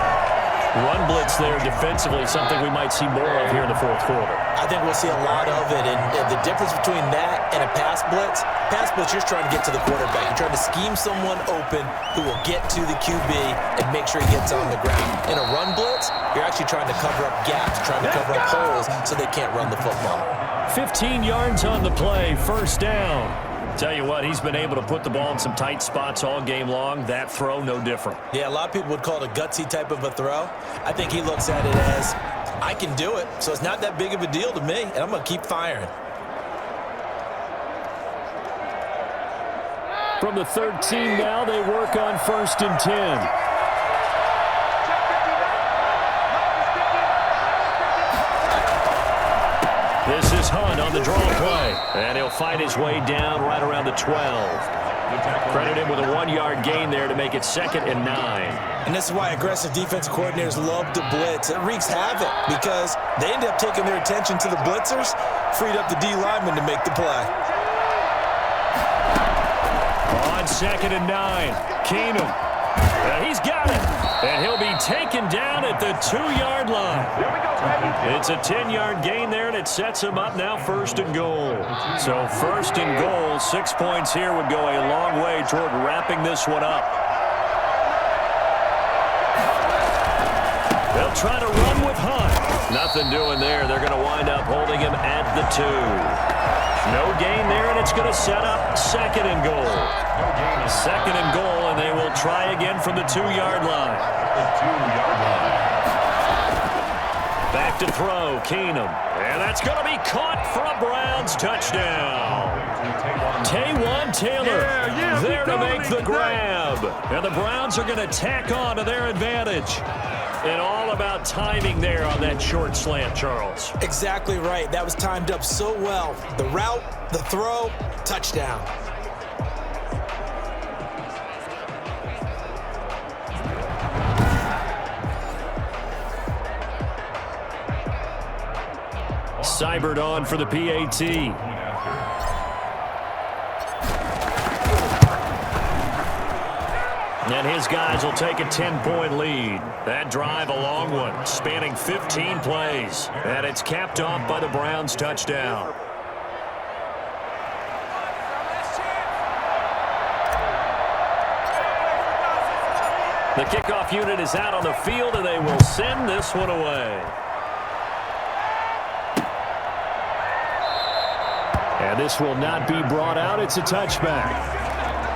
Speaker 5: Run blitz there defensively, something we might see more of here in the 4th quarter.
Speaker 3: I think we'll see a lot of it, and the difference between that and a pass blitz, you're just trying to get to the quarterback. You're trying to scheme someone open who will get to the QB and make sure he gets on the ground. In a run blitz, you're actually trying to cover up gaps, trying to cover up holes so they can't run the football.
Speaker 5: 15 yards on the play, 1st down. Tell you what, he's been able to put the ball in some tight spots all game long. That throw, no different.
Speaker 3: Yeah, a lot of people would call it a gutsy type of a throw. I think he looks at it as, I can do it, so it's not that big of a deal to me, and I'm going to keep firing.
Speaker 5: From the 13 now, they work on 1st and 10. This is Hunt on the draw play. And he'll fight his way down right around the 12. Credit him with a 1-yard gain there to make it 2nd and 9.
Speaker 3: And this is why aggressive defense coordinators love to blitz. It wreaks havoc because they end up taking their attention to the blitzers, freed up the D lineman to make the play.
Speaker 5: On 2nd and 9, Keenum. He's got it. And he'll be taken down at the 2-yard line. It's a 10-yard gain there, and it sets him up now 1st and goal. So 1st and goal, 6 points here would go a long way toward wrapping this one up. They'll try to run with Hunt. Nothing doing there. They're going to wind up holding him at the 2. No gain there, and it's going to set up 2nd and goal. 2nd and goal, and they will try again from the 2-yard line. Back to throw, Keenum. And that's going to be caught for a Browns touchdown. Taywan Taylor there to make the grab. And the Browns are going to tack on to their advantage. And all about timing there on that short slant, Charles.
Speaker 3: Exactly right. That was timed up so well. The route, the throw, touchdown.
Speaker 5: Seibert on for the PAT. And his guys will take a 10-point lead. That drive, a long one, spanning 15 plays. And it's capped off by the Browns' touchdown. The kickoff unit is out on the field, and they will send this one away.
Speaker 2: And this will not be brought out. It's a touchback.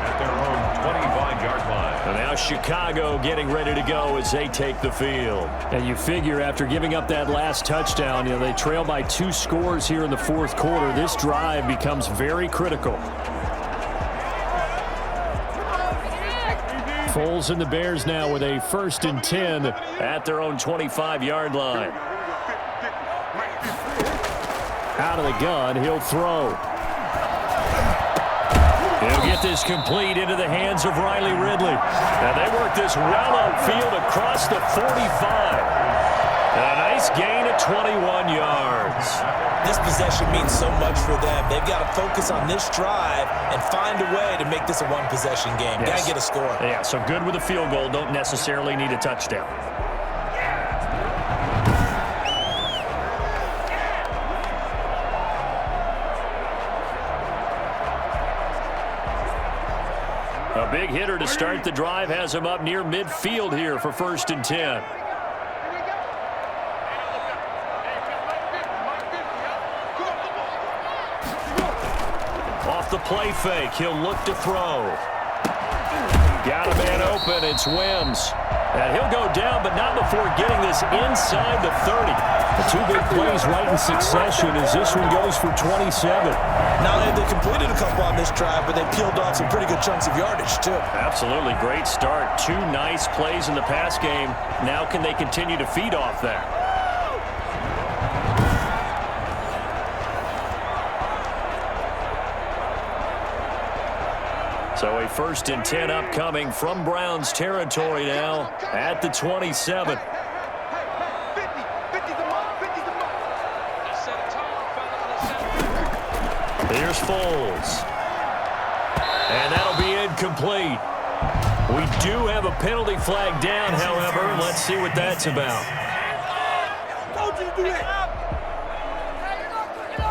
Speaker 1: At their own 25-yard line.
Speaker 2: And now Chicago getting ready to go as they take the field. And you figure after giving up that last touchdown, they trail by 2 scores here in the fourth quarter. This drive becomes very critical. Foles and the Bears now with a 1st and 10 at their own 25-yard line. Out of the gun, he'll throw. He'll get this complete into the hands of Riley Ridley. And they work this well upfield across the 45. And a nice gain of 21 yards.
Speaker 3: This possession means so much for them. They've got to focus on this drive and find a way to make this a one-possession game.
Speaker 2: Yes.
Speaker 3: Got to get a score.
Speaker 2: Yeah, so good with a field goal. Don't necessarily need a touchdown. A big hitter to start the drive has him up near midfield here for 1st and 10. Off the play fake, he'll look to throw. Got a man open, it's Wims. And he'll go down, but not before getting this inside the 30. The 2 big plays right in succession as this one goes for 27.
Speaker 3: Now, they completed a couple on this drive, but they peeled off some pretty good chunks of yardage, too.
Speaker 2: Absolutely. Great start. 2 nice plays in the pass game. Now can they continue to feed off that? So a 1st and 10 upcoming from Browns territory now at the 27. Here's Foles. And that'll be incomplete. We do have a penalty flag down, however. Let's see what that's about.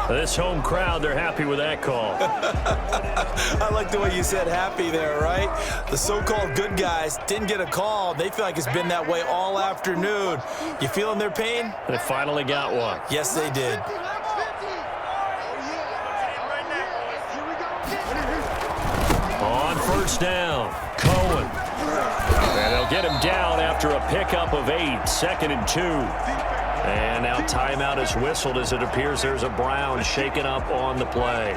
Speaker 2: This home crowd, they're happy with that call.
Speaker 3: I like the way you said happy there, right? The so-called good guys didn't get a call. They feel like it's been that way all afternoon. You feeling their pain?
Speaker 2: They finally got one.
Speaker 3: Yes, they did.
Speaker 2: On 1st down, Cohen. And they'll get him down after a pickup of 8, 2nd and 2. And now timeout is whistled as it appears there's a Brown shaken up on the play.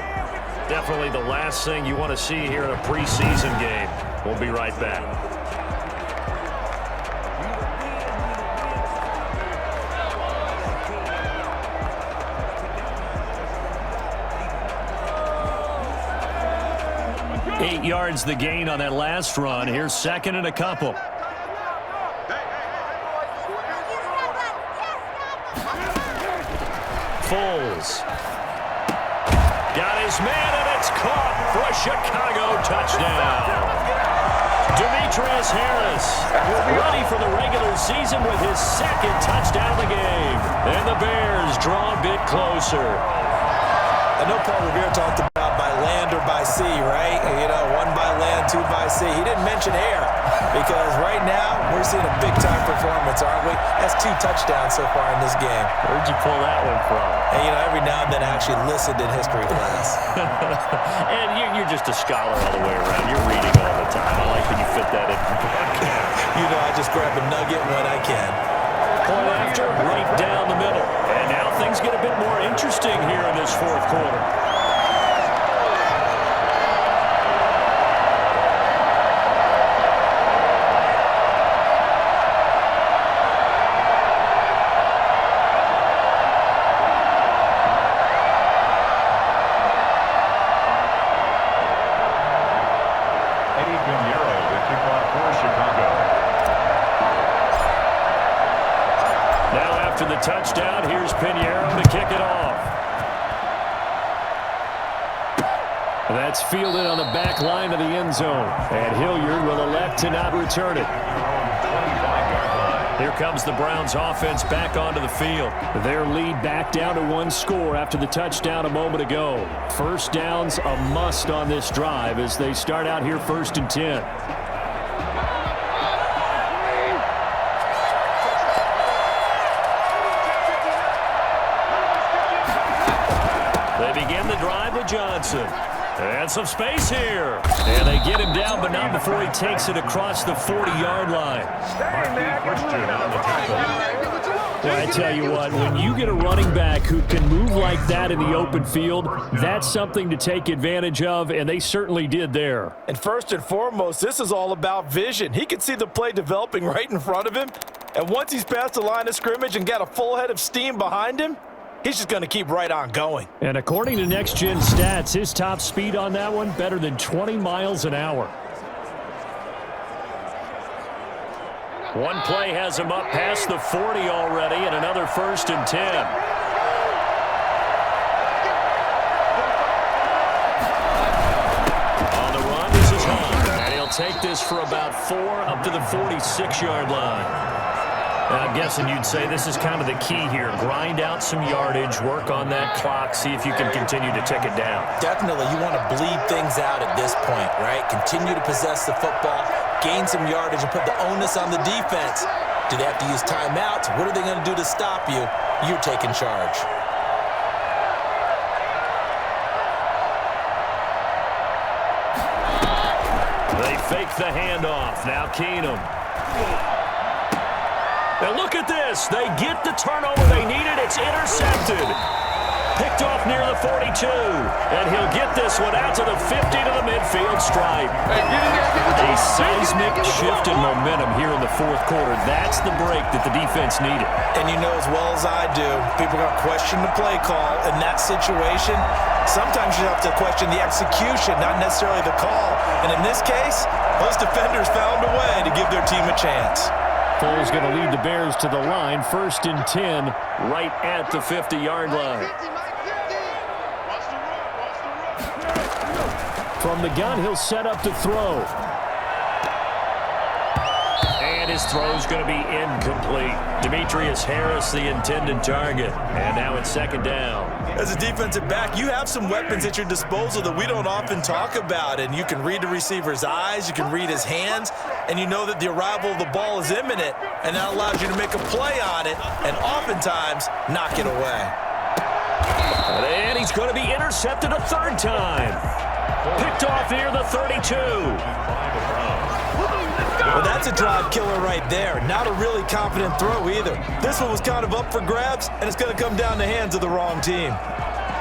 Speaker 2: Definitely the last thing you want to see here in a preseason game. We'll be right back. Eight yards the gain on that last run. Here's 2nd and a couple. Foles. Got his man, and it's caught for a Chicago touchdown. Demetrius Harris ready for the regular season with his 2nd touchdown of the game. And the Bears draw a bit closer.
Speaker 3: I know Paul Revere talked about by land or by sea, right? You know, 1 by land, 2 by sea. He didn't mention air because right now we're seeing a big-time performance, aren't we? That's 2 touchdowns so far in this game.
Speaker 2: Where'd you pull that one from?
Speaker 3: And, you know, every now and then I actually listened in history class.
Speaker 2: And you're just a scholar all the way around. You're reading all the time. I like when you fit that in.
Speaker 3: You know, I just grab a nugget when I can.
Speaker 2: Point after, right down the middle. And now things get a bit more interesting here in this fourth quarter. Touchdown. Here's Pinheiro to kick it off. That's fielded on the back line of the end zone. And Hilliard will elect to not return it. Here comes the Browns offense back onto the field. Their lead back down to 1 score after the touchdown a moment ago. 1st downs a must on this drive as they start out here 1st and 10. Johnson. And some space here. And they get him down, but not before he takes it across the 40-yard line. Well, I tell you what, when you get a running back who can move like that in the open field, that's something to take advantage of, and they certainly did there.
Speaker 3: And first and foremost, this is all about vision. He can see the play developing right in front of him, and once he's past the line of scrimmage and got a full head of steam behind him, he's just going to keep right on going.
Speaker 2: And according to Next Gen Stats, his top speed on that one, better than 20 miles an hour. One play has him up past the 40 already, and another 1st and 10. On the run, this is Hunt, and he'll take this for about 4 up to the 46-yard line. And I'm guessing you'd say this is kind of the key here. Grind out some yardage, work on that clock, see if you can continue to tick it down.
Speaker 3: Definitely, you want to bleed things out at this point, right? Continue to possess the football, gain some yardage, and put the onus on the defense. Do they have to use timeouts? What are they going to do to stop you? You're taking charge.
Speaker 2: They fake the handoff. Now Keenum. Now look at this. They get the turnover they needed. It's intercepted. Picked off near the 42. And he'll get this one out to the 50 to the midfield stripe. A seismic shift in momentum here in the 4th quarter. That's the break that the defense needed.
Speaker 3: And you know as well as I do, people are going to question the play call in that situation. Sometimes you have to question the execution, not necessarily the call. And in this case, those defenders found a way to give their team a chance.
Speaker 2: Foles going to lead the Bears to the line. 1st and 10, right at the 50-yard line. From the gun, he'll set up to throw. And his throw's going to be incomplete. Demetrius Harris, the intended target. And now it's 2nd down.
Speaker 3: As a defensive back, you have some weapons at your disposal that we don't often talk about. And you can read the receiver's eyes, you can read his hands, and you know that the arrival of the ball is imminent, and that allows you to make a play on it and oftentimes knock it away.
Speaker 2: And he's going to be intercepted a 3rd time. Picked off near the 32.
Speaker 3: Well, that's a drive killer right there. Not a really confident throw either. This one was kind of up for grabs, and it's going to come down the hands of the wrong team.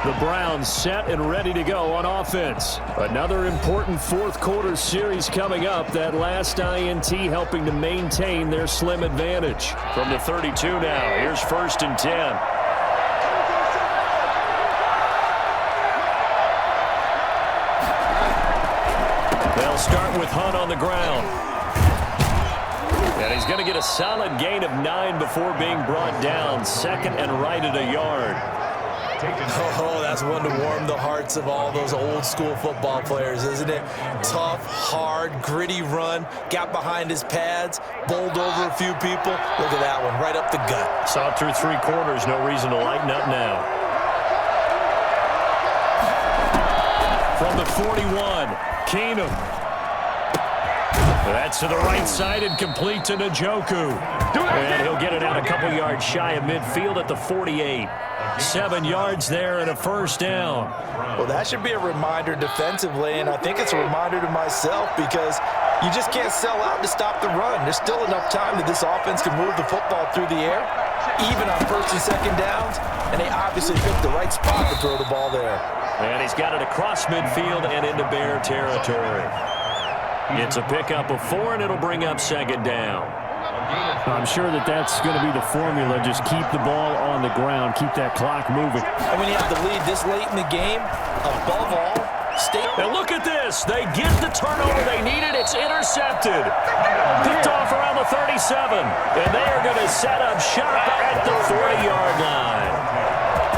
Speaker 2: The Browns set and ready to go on offense. Another important 4th quarter series coming up. That last INT helping to maintain their slim advantage. From the 32 now, here's 1st and 10. They'll start with Hunt on the ground. And he's going to get a solid gain of 9 before being brought down. 2nd and right at a yard.
Speaker 3: Oh, that's one to warm the hearts of all those old school football players, isn't it? Tough, hard, gritty run. Got behind his pads, bowled over a few people. Look at that one, right up the gut.
Speaker 2: Saw through 3 quarters. No reason to lighten up now. From the 41, Keenum. That's to the right side and complete to Njoku. And he'll get it out a couple yards shy of midfield at the 48. 7 yards there and a 1st down.
Speaker 3: Well, that should be a reminder defensively, and I think it's a reminder to myself because you just can't sell out to stop the run. There's still enough time that this offense can move the football through the air, even on 1st and 2nd downs, and they obviously picked the right spot to throw the ball there.
Speaker 2: And he's got it across midfield and into Bear territory. It's a pickup of 4, and it'll bring up 2nd down. I'm sure that that's going to be the formula. Just keep the ball on the ground. Keep that clock moving.
Speaker 3: And when you have the lead this late in the game, above all, stay.
Speaker 2: And look at this. They get the turnover they needed. It's intercepted. Picked off around the 37. And they are going to set up shop at the 40-yard line.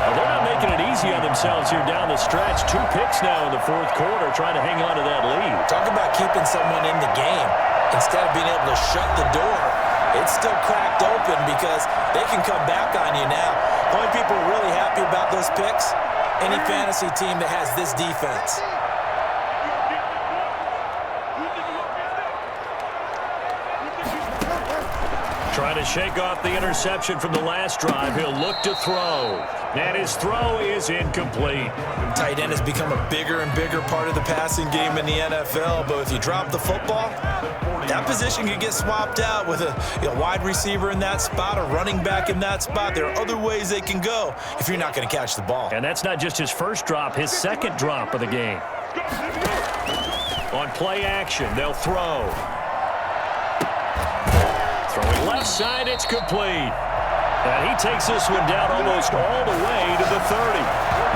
Speaker 2: Now, they're not making it easy on themselves here down the stretch. 2 picks now in the 4th quarter, trying to hang on to that lead.
Speaker 3: Talk about keeping someone in the game. Instead of being able to shut the door, it's still cracked open because they can come back on you now. The only people really happy about those picks, any fantasy team that has this defense.
Speaker 2: Trying to shake off the interception from the last drive. He'll look to throw. And his throw is incomplete.
Speaker 3: Tight end has become a bigger and bigger part of the passing game in the NFL, but if you drop the football, that position could get swapped out with a wide receiver in that spot, a running back in that spot. There are other ways they can go if you're not going to catch the ball.
Speaker 2: And that's not just his first drop, his second drop of the game. On play action, they'll throw. Throwing left side, it's complete. And he takes this one down almost all the way to the 30.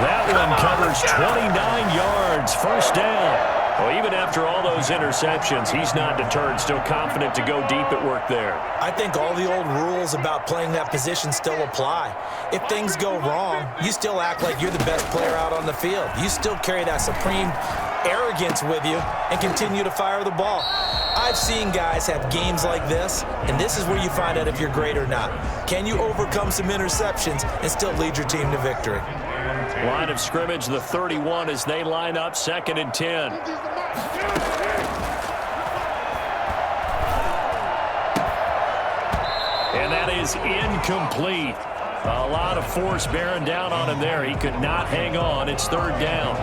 Speaker 2: That one covers 29 yards, first down. Well, even after all those interceptions, he's not deterred, still confident to go deep at work there.
Speaker 3: I think all the old rules about playing that position still apply. If things go wrong, you still act like you're the best player out on the field. You still carry that supreme arrogance with you and continue to fire the ball. I've seen guys have games like this, and this is where you find out if you're great or not. Can you overcome some interceptions and still lead your team to victory?
Speaker 2: Line of scrimmage, the 31 as they line up, 2nd and 10. And that is incomplete. A lot of force bearing down on him there. He could not hang on. It's 3rd down.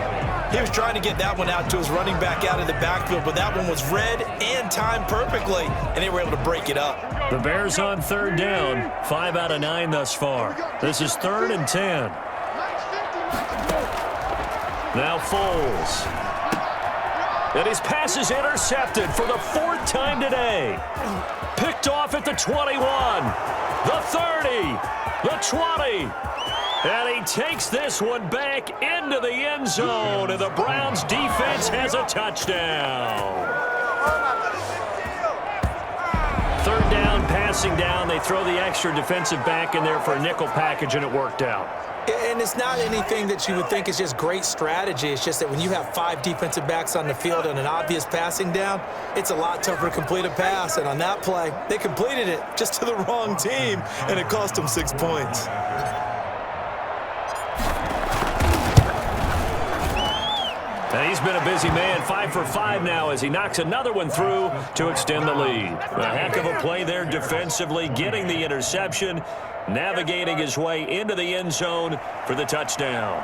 Speaker 3: He was trying to get that one out to his running back out of the backfield, but that one was read and timed perfectly, and they were able to break it up.
Speaker 2: The Bears on 3rd down, 5 out of 9 thus far. This is 3rd and 10. Now Foles. And his pass is intercepted for the 4th time today. Picked off at the 21, the 30, the 20. And he takes this one back into the end zone, and the Browns defense has a touchdown. 3rd down, passing down. They throw the extra defensive back in there for a nickel package, and it worked out.
Speaker 3: And it's not anything that you would think is just great strategy. It's just that when you have 5 defensive backs on the field and an obvious passing down, it's a lot tougher to complete a pass. And on that play, they completed it just to the wrong team, and it cost them 6 points.
Speaker 2: And he's been a busy man, 5 for 5 now as he knocks another one through to extend the lead. A heck of a play there defensively, getting the interception, navigating his way into the end zone for the touchdown.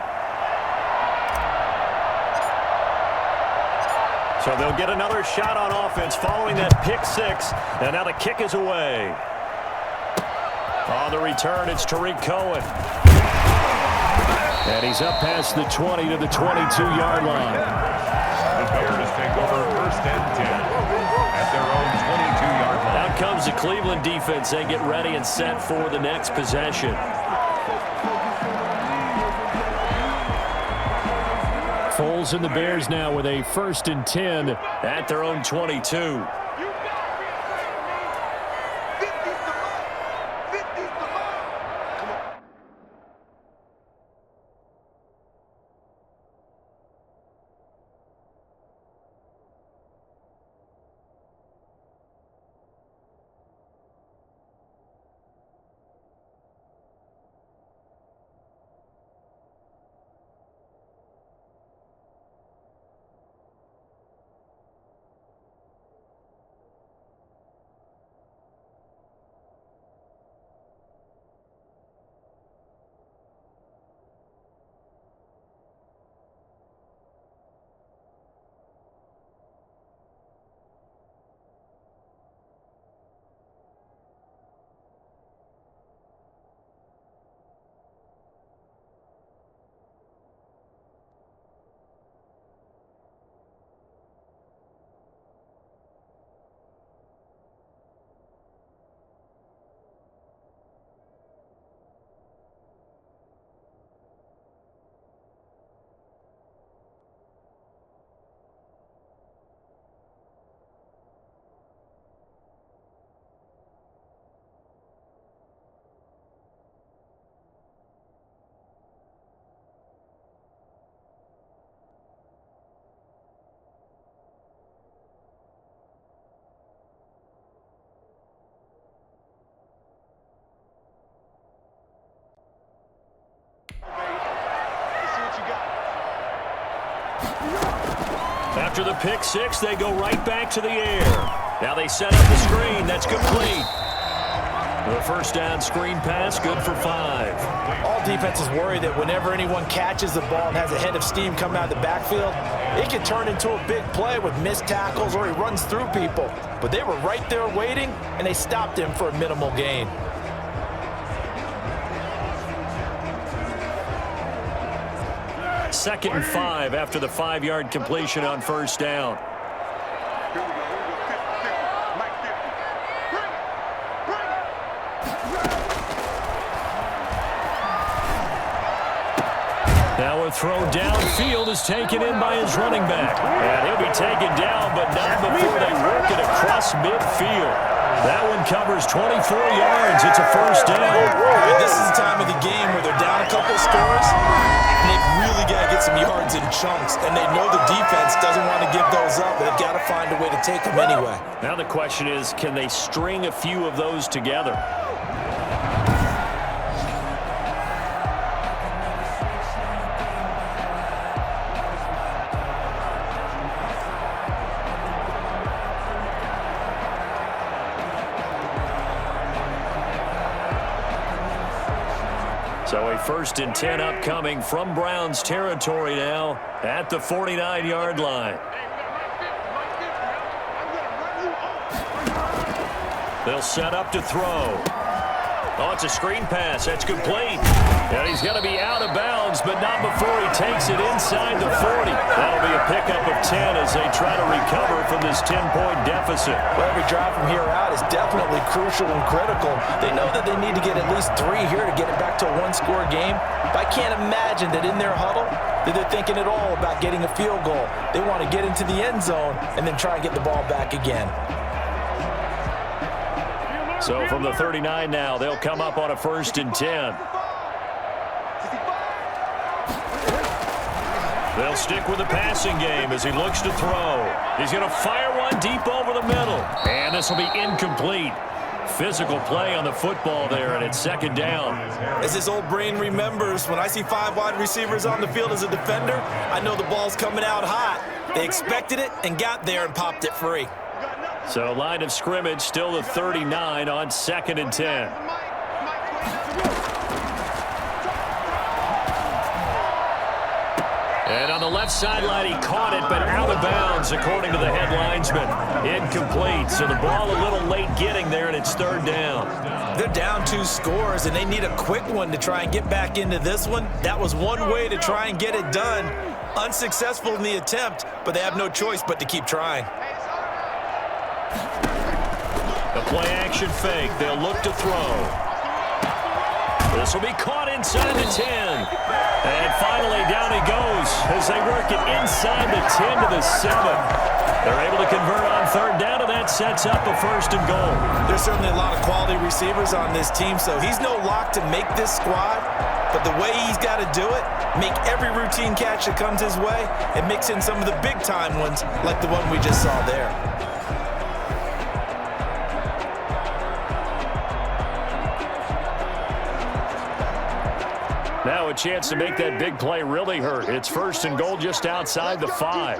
Speaker 2: So they'll get another shot on offense following that pick 6, and now the kick is away. On the return, it's Tariq Cohen. And he's up past the 20 to the 22-yard line.
Speaker 1: The Bears take over 1st and 10 at their own 22-yard line.
Speaker 2: Out comes the Cleveland defense. They get ready and set for the next possession. Foles and the Bears now with a 1st and 10 at their own 22. After the pick 6, they go right back to the air. Now they set up the screen. That's complete.
Speaker 5: The first down screen pass, good for 5.
Speaker 3: All defenses worry that whenever anyone catches the ball and has a head of steam coming out of the backfield, it can turn into a big play with missed tackles or he runs through people. But they were right there waiting, and they stopped him for a minimal gain.
Speaker 5: Second and 5 after the 5-yard completion on first down. Now a throw downfield is taken in by his running back. And he'll be taken down, but not before they work it across midfield. That one covers 24 yards. It's a first down.
Speaker 3: This is the time of the game where they're down a couple of scores, and they've really got to get some yards in chunks. And they know the defense doesn't want to give those up, but they've got to find a way to take them anyway.
Speaker 5: Now the question is, can they string a few of those together? So a first and 10 upcoming from Browns territory now at the 49-yard line. They'll set up to throw. Oh, it's a screen pass. That's complete. And he's going to be out of bounds, but not before he takes it inside the 40. That'll be a pickup of 10 as they try to recover from this 10-point deficit.
Speaker 3: Well, every drive from here out is definitely crucial and critical. They know that they need to get at least 3 here to get it back to a one-score game. But I can't imagine that in their huddle that they're thinking at all about getting a field goal. They want to get into the end zone and then try and get the ball back again.
Speaker 5: So from the 39 now, they'll come up on a first and 10. They'll stick with the passing game as he looks to throw. He's going to fire one deep over the middle. And this will be incomplete. Physical play on the football there, and it's second down.
Speaker 3: As his old brain remembers, when I see 5 wide receivers on the field as a defender, I know the ball's coming out hot. They expected it and got there and popped it free.
Speaker 5: So line of scrimmage still the 39 on second and 10. And on the left sideline, he caught it, but out of bounds, according to the head linesman. Incomplete, so the ball a little late getting there, and it's third down.
Speaker 3: They're down 2 scores, and they need a quick one to try and get back into this one. That was one way to try and get it done. Unsuccessful in the attempt, but they have no choice but to keep trying.
Speaker 5: The play-action fake. They'll look to throw. This will be caught inside the 10. And finally, down he goes as they work it inside the 10 to the 7. They're able to convert on third down, and that sets up a first and goal.
Speaker 3: There's certainly a lot of quality receivers on this team, so he's no lock to make this squad. But the way he's got to do it, make every routine catch that comes his way, and mix in some of the big-time ones like the one we just saw there.
Speaker 5: Now a chance to make that big play really hurt. It's first and goal just outside the 5.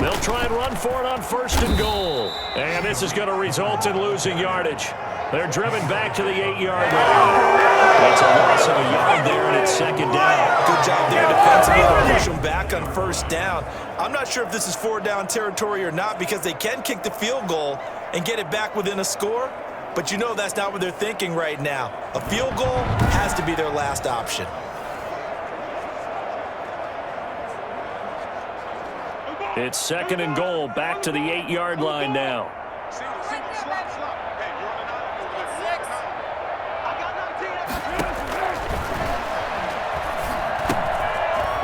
Speaker 5: They'll try and run for it on first and goal. And this is going to result in losing yardage. They're driven back to the 8-yard line. It's a loss of a yard there, and it's second down.
Speaker 3: Good job there defensively to push them back on first down. I'm not sure if this is 4-down territory or not because they can kick the field goal and get it back within a score, but you know that's not what they're thinking right now. A field goal has to be their last option.
Speaker 5: It's second and goal, back to the 8-yard line now.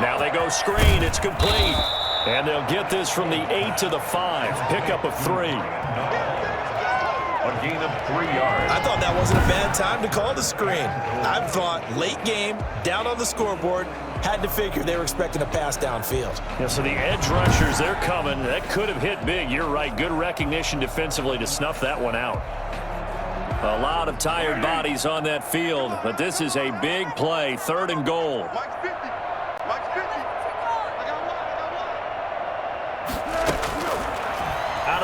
Speaker 5: Now they go screen, it's complete. And they'll get this from the 8 to the 5, pickup of 3.
Speaker 1: A gain of 3 yards.
Speaker 3: I thought that wasn't a bad time to call the screen. I thought late game, down on the scoreboard, had to figure they were expecting a pass downfield.
Speaker 5: Yeah, so the edge rushers, they're coming. That could have hit big. You're right. Good recognition defensively to snuff that one out. A lot of tired bodies on that field, but this is a big play. Third and goal.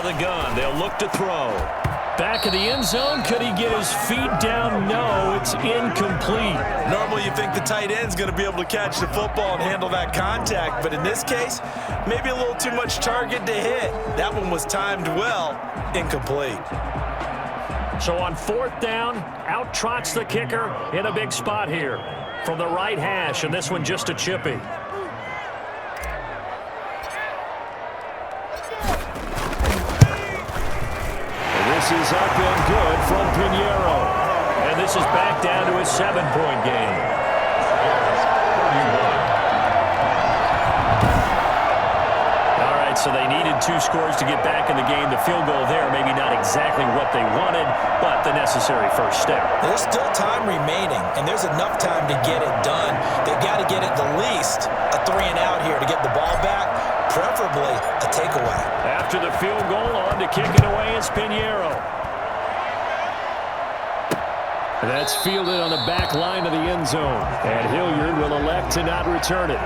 Speaker 2: of the gun. They'll look to throw. Back of the end zone. Could he get his feet down? No, it's incomplete.
Speaker 3: Normally you think the tight end's going to be able to catch the football and handle that contact, but in this case, maybe a little too much target to hit. That one was timed well. Incomplete.
Speaker 2: So on 4th down, out trots the kicker in a big spot here from the right hash, and this one just a chippy. This is up and good from Pinheiro. And this is back down to a 7-point game. All right, so they needed 2 scores to get back in the game. The field goal there, maybe not exactly what they wanted, but the necessary first step.
Speaker 3: There's still time remaining, and there's enough time to get it done. They've got to get at the least a 3-and-out here to get the ball back, preferably a takeaway.
Speaker 2: After the field goal, on to kick it away is Pinheiro. That's fielded on the back line of the end zone. And Hilliard will elect to not return it.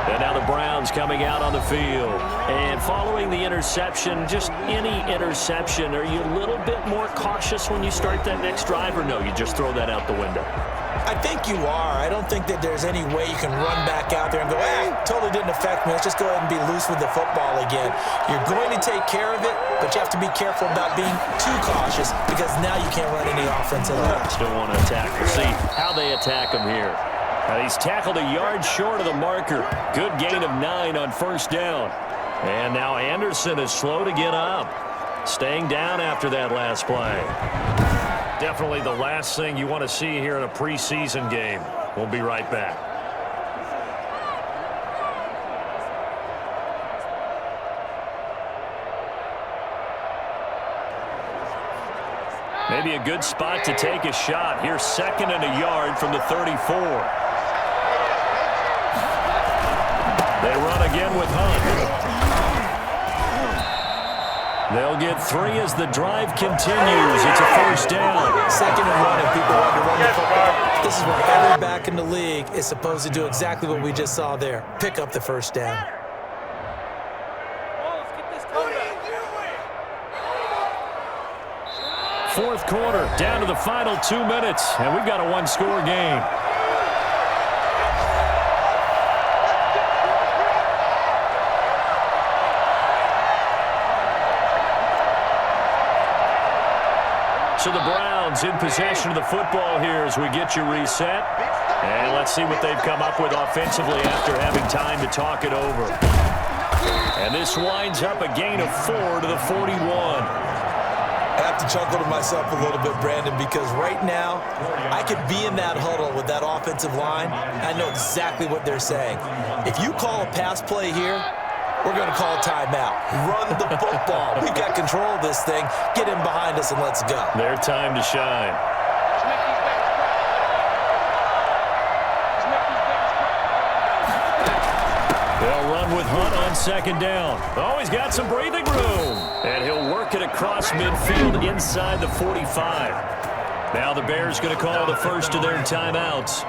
Speaker 2: And now the Browns coming out on the field. And following the interception, just any interception, are you a little bit more cautious when you start that next drive, or no, you just throw that out the window?
Speaker 3: I think you are. I don't think that there's any way you can run back out there and go, totally didn't affect me. Let's just go ahead and be loose with the football again. You're going to take care of it, but you have to be careful about being too cautious because now you can't run any offense at all.
Speaker 2: Still want to attack. We'll see how they attack him here. He's tackled a yard short of the marker. Good gain of 9 on 1st down. And now Anderson is slow to get up. Staying down after that last play. Definitely the last thing you want to see here in a preseason game. We'll be right back. Maybe a good spot to take a shot. Here's 2nd and a yard from the 34. They run again with Hunt. They'll get 3 as the drive continues. It's a 1st down.
Speaker 3: 2nd and 1 if people want to run the football. This is where every back in the league is supposed to do exactly what we just saw there. Pick up the 1st down.
Speaker 2: Fourth quarter, down to the final 2 minutes, and we've got a 1-score game. So the Browns in possession of the football here as we get you reset. And let's see what they've come up with offensively after having time to talk it over. And this winds up a gain of 4 to the 41.
Speaker 3: I have to chuckle to myself a little bit, Brandon, because right now I could be in that huddle with that offensive line. I know exactly what they're saying. If you call a pass play here, we're going to call a timeout. Run the football. We've got control of this thing. Get in behind us and let's go.
Speaker 2: Their time to shine. They'll run with Hunt on 2nd down. Oh, he's got some breathing room. And he'll work it across midfield inside the 45. Now the Bears going to call the first of their timeouts.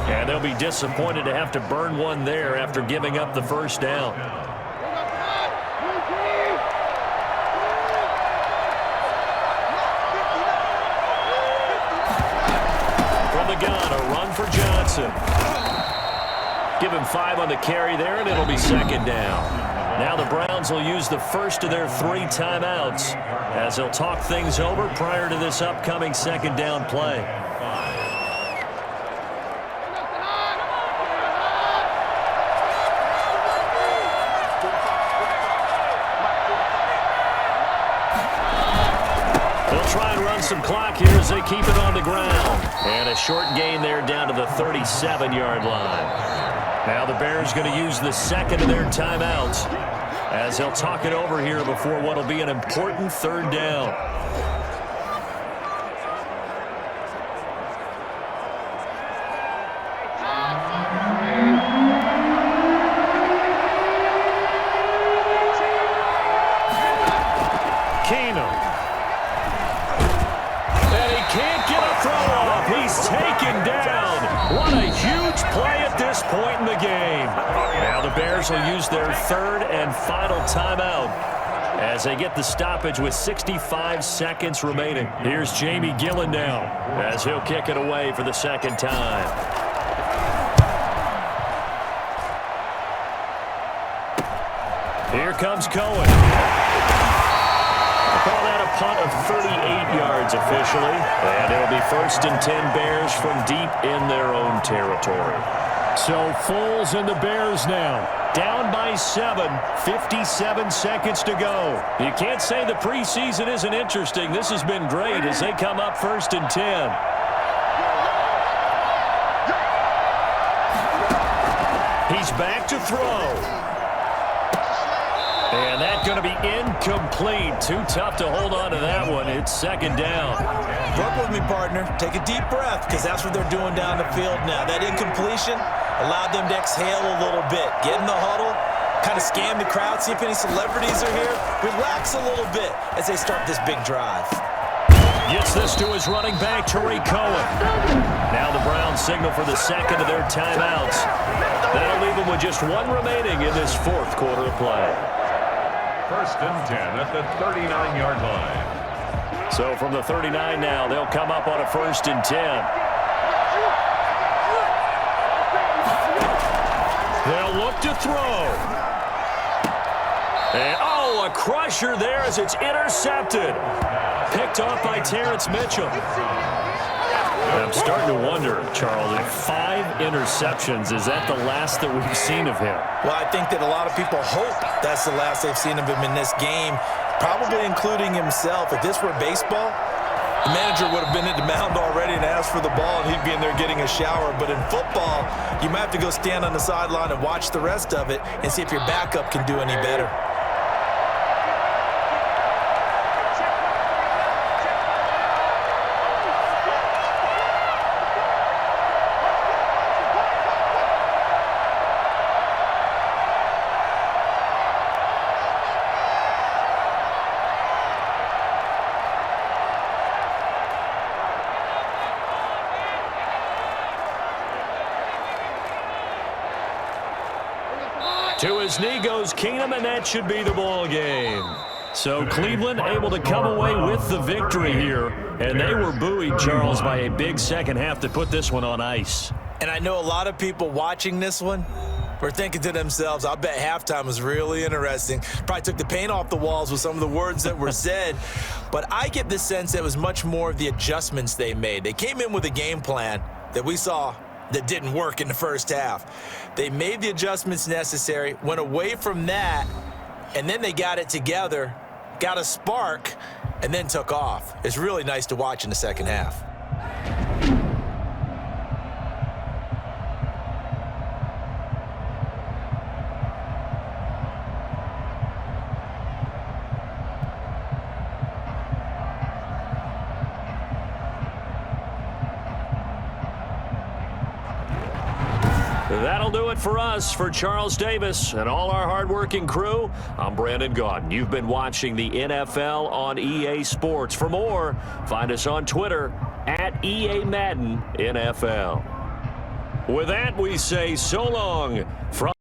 Speaker 2: And they'll be disappointed to have to burn one there after giving up the 1st down. Gun, a run for Johnson. Give him 5 on the carry there, and it'll be 2nd down. Now the Browns will use the first of their 3 timeouts as they'll talk things over prior to this upcoming 2nd down play. They'll try and run some clock here as they keep it on the ground. And a short gain there down to the 37-yard line. Now the Bears going to use the 2nd of their timeouts as they'll talk it over here before what will be an important 3rd down. Taken down. What a huge play at this point in the game. Now the Bears will use their third and final timeout as they get the stoppage with 65 seconds remaining. Here's Jamie Gillen now as he'll kick it away for the second time. Here comes Cohen. Call that a punt of 38 yards officially. And it'll be 1st and 10 Bears from deep in their own territory. So Foles and the Bears now down by 7, 57 seconds to go. You can't say the preseason isn't interesting. This has been great as they come up 1st and 10. He's back to throw. And that's going to be incomplete. Too tough to hold on to that one. It's 2nd down.
Speaker 3: Work with me, partner. Take a deep breath, because that's what they're doing down the field now. That incompletion allowed them to exhale a little bit. Get in the huddle, kind of scan the crowd, see if any celebrities are here. Relax a little bit as they start this big drive.
Speaker 2: Gets this to his running back, Tariq Cohen. Now the Browns signal for the second of their timeouts. That'll leave them with just one remaining in this 4th quarter of play.
Speaker 1: 1st and 10 at the 39-yard line.
Speaker 2: So from the 39 now, they'll come up on a 1st and 10. They'll look to throw. And, oh, a crusher there as it's intercepted. Picked off by Terrence Mitchell. I'm starting to wonder, Charles, if 5 interceptions, is that the last that we've seen of him?
Speaker 3: Well, I think that a lot of people hope that's the last they've seen of him in this game, probably including himself. If this were baseball, the manager would have been at the mound already and asked for the ball, and he'd be in there getting a shower. But in football, you might have to go stand on the sideline and watch the rest of it and see if your backup can do any better.
Speaker 2: To his knee goes Keenum, and that should be the ball game. So Cleveland able to come away with the victory here, and they were buoyed, Charles, by a big second half to put this one on ice.
Speaker 3: And I know a lot of people watching this one were thinking to themselves, I bet halftime was really interesting. Probably took the paint off the walls with some of the words that were said. But I get the sense that it was much more of the adjustments they made. They came in with a game plan that we saw that didn't work in the first half. They made the adjustments necessary, went away from that, and then they got it together, got a spark, and then took off. It's really nice to watch in the second half.
Speaker 2: That'll do it for us. For Charles Davis and all our hardworking crew, I'm Brandon Gaudin. You've been watching the NFL on EA Sports. For more, find us on Twitter at EA Madden NFL. With that, we say so long from